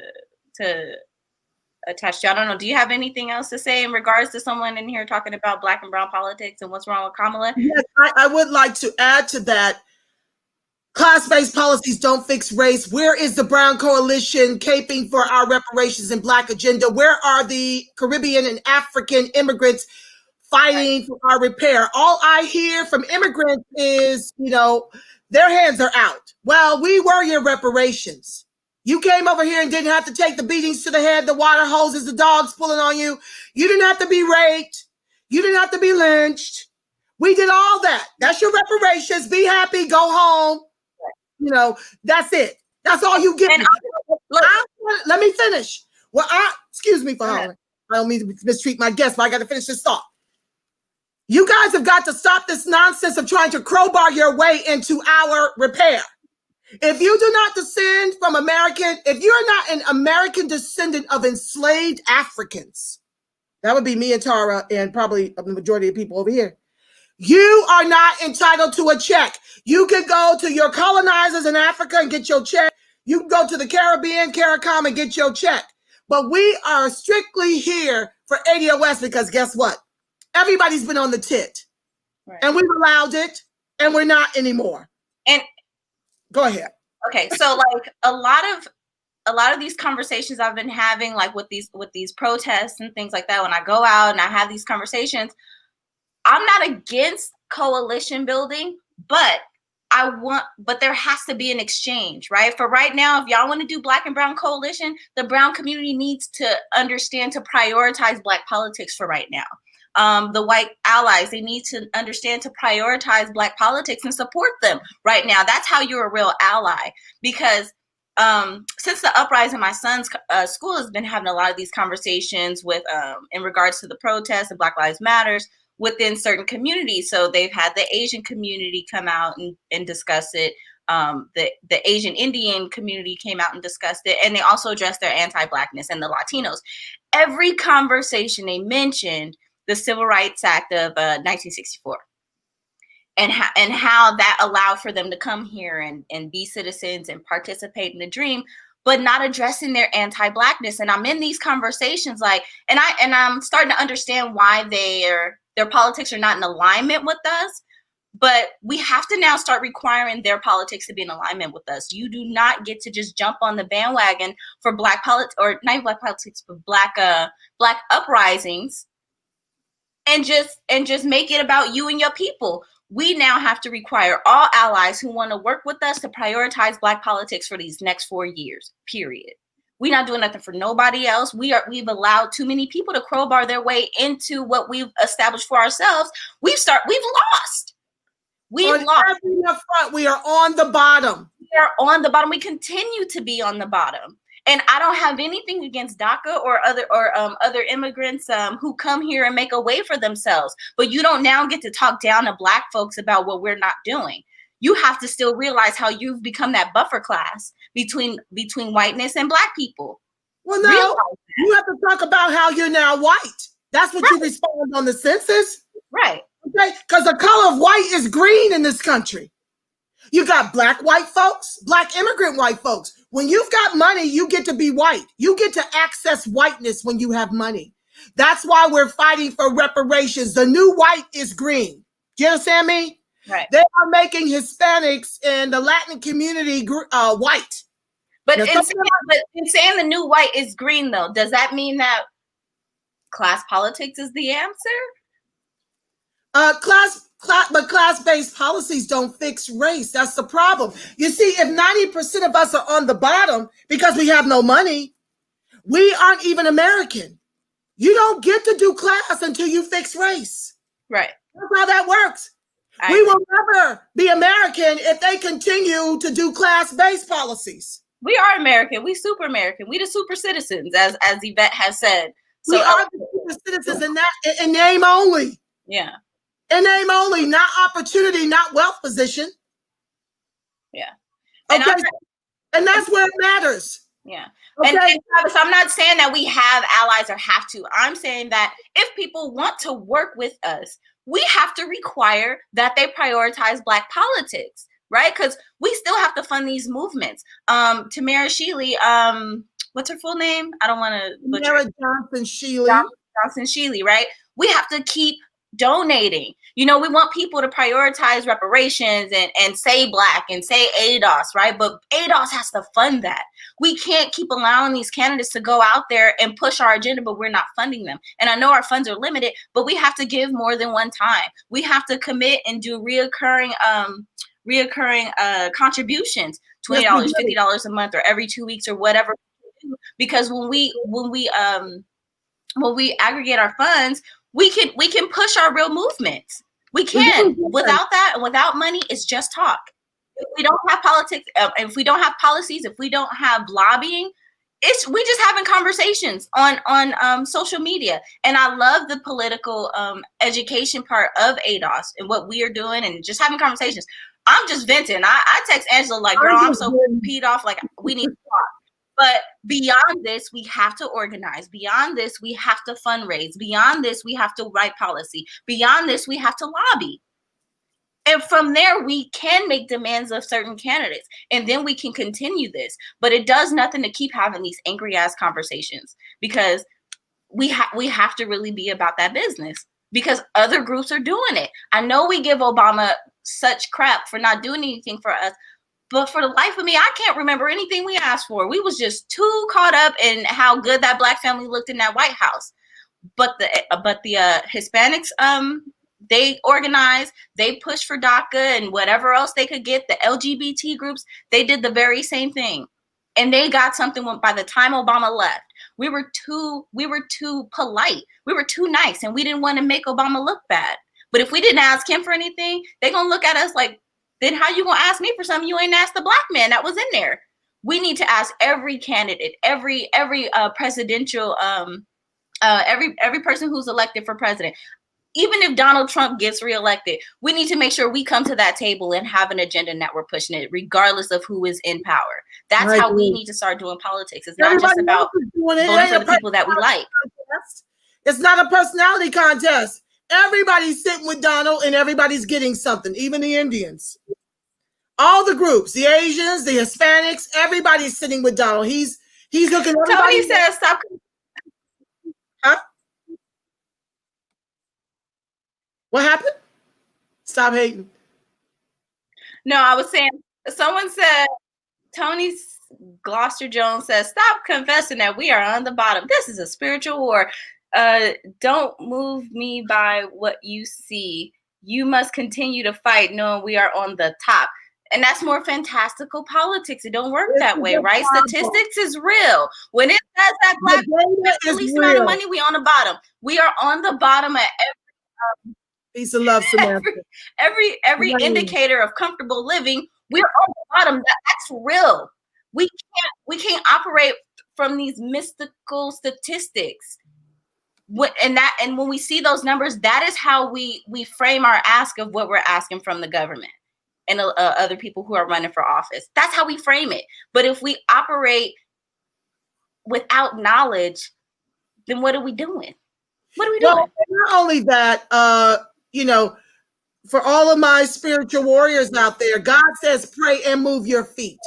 attach to. I don't know. Do you have anything else to say in regards to someone in here talking about black and brown politics and what's wrong with Kamala? Yes, I would like to add to that. Class-based policies don't fix race. Where is the Brown Coalition caping for our reparations and Black agenda? Where are the Caribbean and African immigrants fighting for our repair? All I hear from immigrants is, their hands are out. Well, we were your reparations. You came over here and didn't have to take the beatings to the head, the water hoses, the dogs pulling on you. You didn't have to be raped. You didn't have to be lynched. We did all that. That's your reparations. Be happy, go home. That's it. That's all you get. Let me finish. Well, excuse me for hollering. I don't mean to mistreat my guests, but I got to finish this thought. You guys have got to stop this nonsense of trying to crowbar your way into our repair. If you do not descend from if you're not an American descendant of enslaved Africans, that would be me and Tara and probably the majority of people over here. You are not entitled to a check. You can go to your colonizers in Africa and get your check. You can go to the Caribbean, CARICOM, and get your check. But we are strictly here for ADOS because guess what? Everybody's been on the tit. Right. And we've allowed it, and we're not anymore. And go ahead. Okay, so like a lot of these conversations I've been having, like with these protests and things like that, when I go out and I have these conversations, I'm not against coalition building, but there has to be an exchange, right? For right now, if y'all want to do Black and Brown coalition, the brown community needs to understand to prioritize Black politics for right now. The white allies, they need to understand to prioritize Black politics and support them right now. That's how you're a real ally. Because since the uprising, my son's school has been having a lot of these conversations with in regards to the protests and Black Lives Matters within certain communities. So they've had the Asian community come out and discuss it. The Asian Indian community came out and discussed it. And they also addressed their anti-Blackness and the Latinos. Every conversation they mentioned the Civil Rights Act of 1964 and how that allowed for them to come here and be citizens and participate in the dream, but not addressing their anti-Blackness. And I'm in these conversations and I'm starting to understand why their politics are not in alignment with us, but we have to now start requiring their politics to be in alignment with us. You do not get to just jump on the bandwagon for Black politics, or not even Black politics, but Black uprisings and just make it about you and your people. We now have to require all allies who want to work with us to prioritize Black politics for these next 4 years, period. We're not doing nothing for nobody else. We've allowed too many people to crowbar their way into what we've established for ourselves. We've lost. We are on the bottom. We are on the bottom. We continue to be on the bottom. And I don't have anything against DACA or other immigrants who come here and make a way for themselves. But you don't now get to talk down to Black folks about what we're not doing. You have to still realize how you've become that buffer class between whiteness and Black people. Well, no, you have to talk about how you're now white. That's what you respond on the census. Right. Okay, because the color of white is green in this country. You got black white folks, black immigrant white folks. When you've got money, you get to be white. You get to access whiteness when you have money. That's why we're fighting for reparations. The new white is green. Do you understand me? Right. They are making Hispanics and the Latin community white. But in saying the new white is green, though, does that mean that class politics is the answer? But class-based policies don't fix race. That's the problem. You see, if 90% of us are on the bottom because we have no money, we aren't even American. You don't get to do class until you fix race. Right. That's how that works. We will never be American if they continue to do class-based policies. We are American. We super American. We the super citizens, as Yvette has said. So we are the super citizens in name only. Yeah. In name only, not opportunity, not wealth position. Yeah. Okay. And that's where it matters. Yeah. Okay. And Travis, I'm not saying that we have allies or have to. I'm saying that if people want to work with us, we have to require that they prioritize Black politics, right? Because we still have to fund these movements. Tamara Shealy, what's her full name? I don't want to butcher. Tamara Johnson Shealy. Johnson Shealy, right? We have to keep donating. You know, we want people to prioritize reparations and say Black and say ADOS, right? But ADOS has to fund that. We can't keep allowing these candidates to go out there and push our agenda, but we're not funding them. And I know our funds are limited, but we have to give more than one time. We have to commit and do reoccurring contributions, $20, $50 a month, or every 2 weeks, or whatever. Because when we aggregate our funds, we can push our real movements. We can. Without that and without money, it's just talk. If we don't have politics, if we don't have policies, if we don't have lobbying, we just having conversations on social media. And I love the political education part of ADOS and what we are doing and just having conversations. I'm just venting. I text Angela like, girl, I'm so peed off. Like, we need to talk. But beyond this, we have to organize. Beyond this, we have to fundraise. Beyond this, we have to write policy. Beyond this, we have to lobby. And from there, we can make demands of certain candidates. And then we can continue this. But it does nothing to keep having these angry-ass conversations, because we have to really be about that business, because other groups are doing it. I know we give Obama such crap for not doing anything for us, but for the life of me, I can't remember anything we asked for. We was just too caught up in how good that Black family looked in that White House. But the Hispanics, they organized, they pushed for DACA and whatever else they could get. The LGBT groups, they did the very same thing, and they got something. By the time Obama left, we were too polite, we were too nice, and we didn't want to make Obama look bad. But if we didn't ask him for anything, they're gonna look at us like, then how you gonna ask me for something you ain't asked the Black man that was in there? We need to ask every candidate, every presidential, every person who's elected for president. Even if Donald Trump gets reelected, we need to make sure we come to that table and have an agenda and that we're pushing it, regardless of who is in power. That's how we need to start doing politics. It's not just about voting for the people that we like. It's not a personality contest. Everybody's sitting with Donald and everybody's getting something, even the Indians. All the groups, the Asians, the Hispanics, everybody's sitting with Donald. He's looking at Tony says stop. Huh? What happened? Stop hating. No, I was saying, someone said, Tony Gloucester Jones says, stop confessing that we are on the bottom. This is a spiritual war. Don't move me by what you see. You must continue to fight knowing we are on the top. And that's more fantastical politics. It don't work that way, right? Statistics is real. When it says that Black people get the least amount of money, we on the bottom. We are on the bottom at every piece of love, Samantha. Every indicator of comfortable living, we're on the bottom. That's real. We can't operate from these mystical statistics. And when we see those numbers, that is how we frame our ask of what we're asking from the government and other people who are running for office. That's how we frame it. But if we operate without knowledge, then what are we doing? What are we doing? Well, not only that, For all of my spiritual warriors out there, God says, pray and move your feet.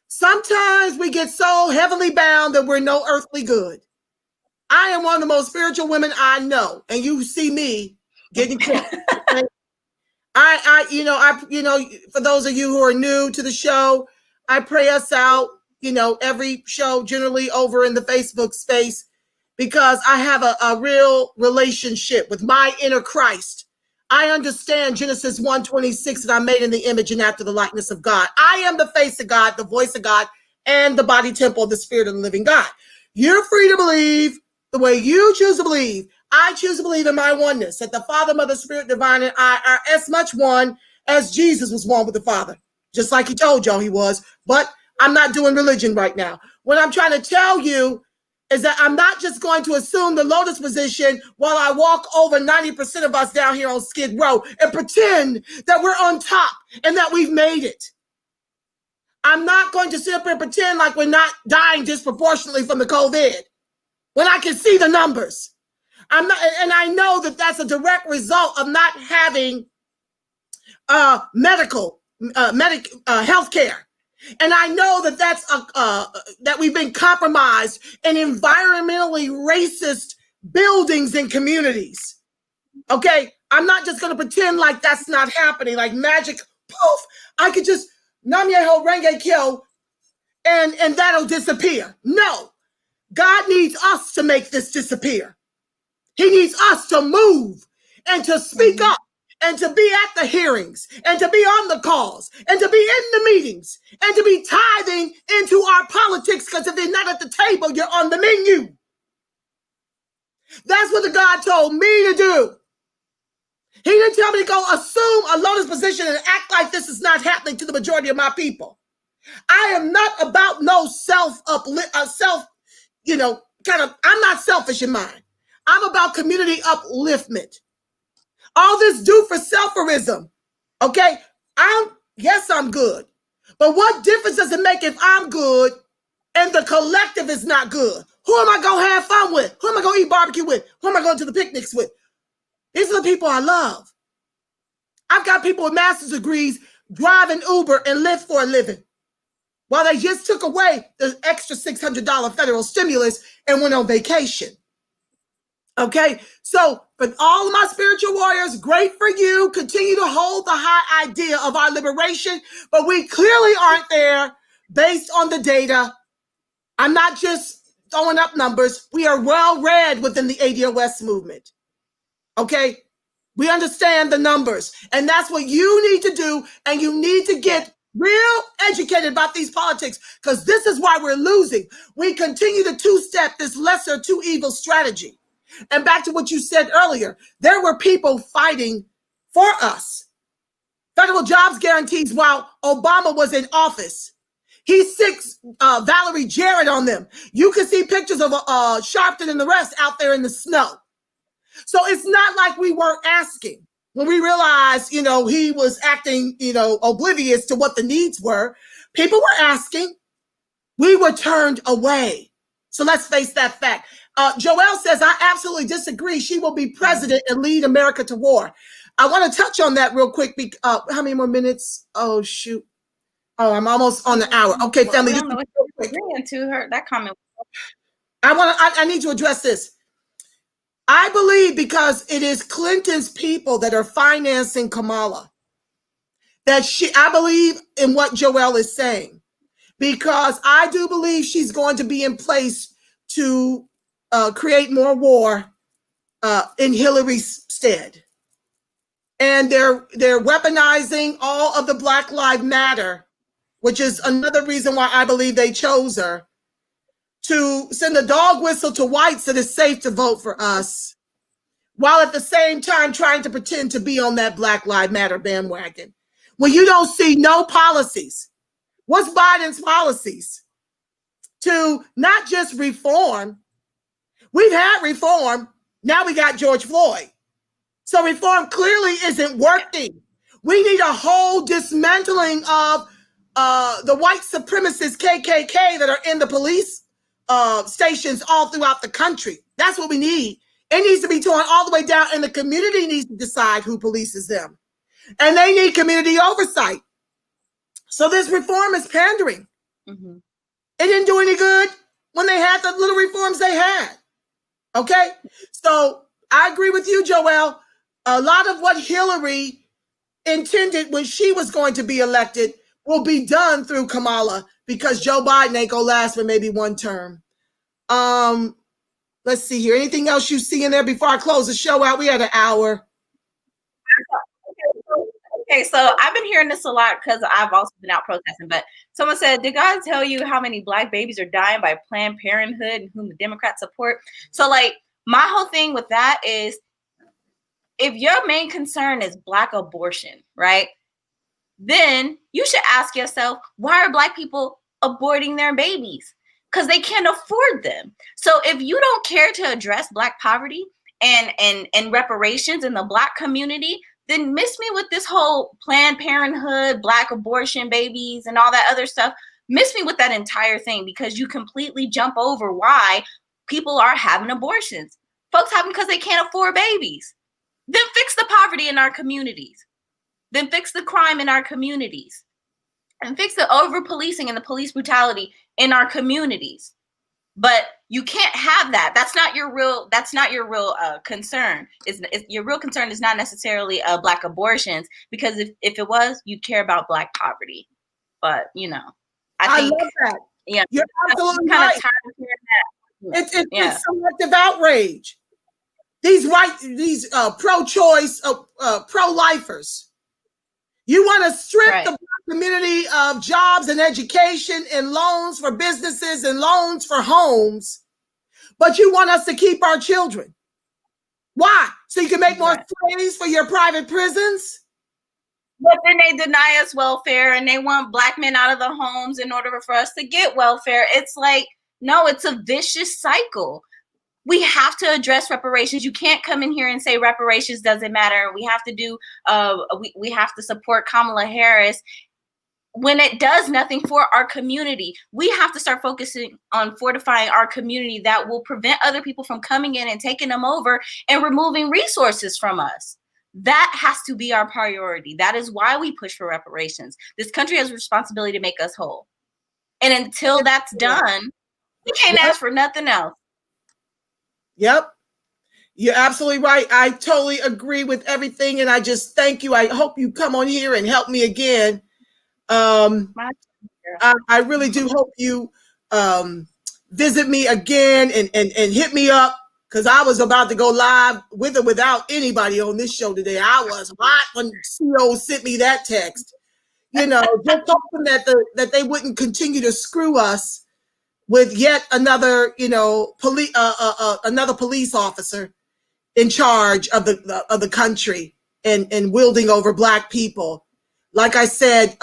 Sometimes we get so heavily bound that we're no earthly good. I am one of the most spiritual women I know, and you see me getting close. For those of you who are new to the show, I pray us out, every show generally over in the Facebook space, because I have a real relationship with my inner Christ. I understand Genesis 1:26 that I'm made in the image and after the likeness of God. I am the face of God, the voice of God, and the body temple of the Spirit of the living God. You're free to believe the way you choose to believe. I choose to believe in my oneness, that the Father, Mother, Spirit, Divine, and I are as much one as Jesus was one with the Father, just like he told y'all he was. But I'm not doing religion right now. What I'm trying to tell you is that I'm not just going to assume the lotus position while I walk over 90% of us down here on Skid Row and pretend that we're on top and that we've made it. I'm not going to sit up and pretend like we're not dying disproportionately from the COVID when I can see the numbers. I'm not, and I know that that's a direct result of not having health care. And I know that that's that we've been compromised in environmentally racist buildings and communities. Okay, I'm not just going to pretend like that's not happening, like magic. Poof! I could just Nam Yeho Renge Kyo, and that'll disappear. No, God needs us to make this disappear. He needs us to move and to speak up and to be at the hearings and to be on the calls and to be in the meetings and to be tithing into our politics, because if you're not at the table, you're on the menu. That's what the God told me to do. He didn't tell me to go assume a lotus position and act like this is not happening to the majority of my people. I am not about no I'm not selfish in mind. I'm about community upliftment. All this do for selferism. Okay, I'm good. But what difference does it make if I'm good and the collective is not good? Who am I going to have fun with? Who am I going to eat barbecue with? Who am I going to the picnics with? These are the people I love. I've got people with master's degrees driving Uber and Lyft for a living, while they just took away the extra $600 federal stimulus and went on vacation. Okay, so for all of my spiritual warriors, great for you. Continue to hold the high idea of our liberation, but we clearly aren't there based on the data. I'm not just throwing up numbers. We are well read within the ADOS movement. Okay, we understand the numbers, and that's what you need to do, and you need to get real educated about these politics, because this is why we're losing. We continue to two-step this lesser two evil strategy. And back to what you said earlier, there were people fighting for us. Federal jobs guarantees while Obama was in office. He sics Valerie Jarrett on them. You can see pictures of Sharpton and the rest out there in the snow. So it's not like we weren't asking. When we realized, he was acting, oblivious to what the needs were, people were asking. We were turned away. So let's face that fact. Joelle says, I absolutely disagree. She will be president and lead America to war. I want to touch on that real quick. How many more minutes? Oh, shoot. Oh, I'm almost on the hour. Okay, family. I don't know what you're agreeing to her. That comment. I need to address this. I believe because it is Clinton's people that are financing Kamala, I believe in what Joelle is saying, because I do believe she's going to be in place to create more war in Hillary's stead. And they're weaponizing all of the Black Lives Matter, which is another reason why I believe they chose her, to send a dog whistle to whites that it's safe to vote for us, while at the same time trying to pretend to be on that Black Lives Matter bandwagon. When you don't see no policies. What's Biden's policies? To not just reform. We've had reform. Now we got George Floyd. So reform clearly isn't working. We need a whole dismantling of the white supremacist KKK that are in the police stations all throughout the country. That's what we need. It needs to be torn all the way down, and the community needs to decide who polices them. And they need community oversight. So this reform is pandering. Mm-hmm. It didn't do any good when they had the little reforms they had. Okay? So I agree with you, Joelle. A lot of what Hillary intended when she was going to be elected will be done through Kamala, because Joe Biden ain't gonna last for maybe one term. Let's see here. Anything else you see in there before I close the show out? We had an hour. Okay, so I've been hearing this a lot because I've also been out protesting, but someone said, did God tell you how many Black babies are dying by Planned Parenthood and whom the Democrats support? So like my whole thing with that is, if your main concern is Black abortion, right? Then you should ask yourself, why are Black people aborting their babies? Because they can't afford them. So if you don't care to address Black poverty and reparations in the Black community, then miss me with this whole Planned Parenthood, Black abortion babies, and all that other stuff. Miss me with that entire thing, because you completely jump over why people are having abortions. Folks have them because they can't afford babies. Then fix the poverty in our communities. Then fix the crime in our communities. And fix the over-policing and the police brutality in our communities. But you can't have that. That's not your real concern. Your real concern is not necessarily Black abortions, because if it was, you'd care about Black poverty. But I think, love that. Yeah, you're absolutely kind right. of tired of hearing that. It's selective outrage. These pro-choice, pro-lifers. You want to strip the Black community of jobs and education and loans for businesses and loans for homes, but you want us to keep our children. Why? So you can make more slaves for your private prisons? But then they deny us welfare, and they want Black men out of the homes in order for us to get welfare. It's like, no, it's a vicious cycle. We have to address reparations. You can't come in here and say reparations doesn't matter. We have to do, we have to support Kamala Harris when it does nothing for our community. We have to start focusing on fortifying our community that will prevent other people from coming in and taking them over and removing resources from us. That has to be our priority. That is why we push for reparations. This country has a responsibility to make us whole. And until that's done, we can't ask for nothing else. Yep. You're absolutely right. I totally agree with everything. And I just thank you. I hope you come on here and help me again. I really do hope you visit me again and hit me up, because I was about to go live with or without anybody on this show today. I was hot when CEO sent me that text. Just hoping that they wouldn't continue to screw us with yet another, another police officer in charge of the country and wielding over Black people. Like I said,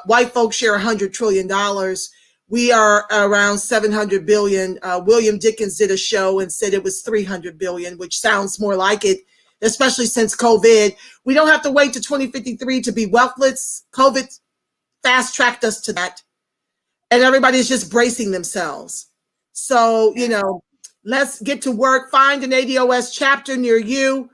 white folks share $100 trillion. We are around 700 billion. William Dickens did a show and said it was 300 billion, which sounds more like it, especially since COVID. We don't have to wait to 2053 to be wealthless. COVID fast-tracked us to that. And everybody's just bracing themselves. So, let's get to work. Find an ADOS chapter near you.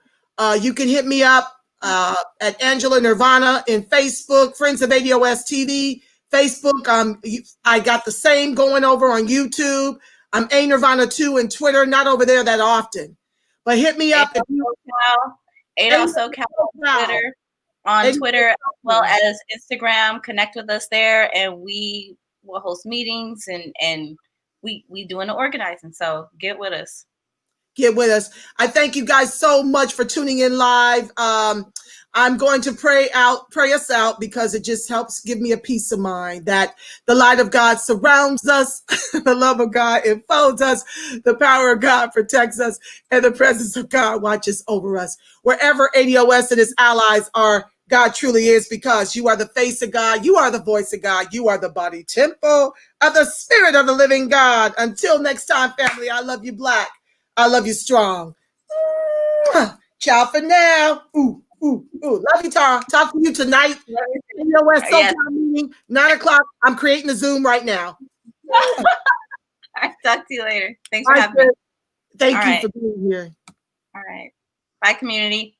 You can hit me up at Angela Nirvana in Facebook, Friends of ADOS TV, Facebook. I got the same going over on YouTube. I'm A Nirvana 2 in Twitter, not over there that often. But hit me up. ADOS SoCal on Twitter, as well as Instagram. Connect with us there, and we will host meetings and we doing the organizing. So get with us. I thank you guys so much for tuning in live. I'm going to pray us out, because it just helps give me a peace of mind that the light of God surrounds us, the love of God enfolds us, the power of God protects us, and the presence of God watches over us. Wherever ADOS and its allies are, God truly is, because you are the face of God. You are the voice of God. You are the body temple of the Spirit of the living God. Until next time, family, I love you Black. I love you strong. Ciao for now. Ooh. Love you, Tara. Talk to you tonight. SoCal meeting, 9:00. I'm creating a Zoom right now. I'll talk to you later. Thanks for having me. Thank you for being here. All right. Bye, community.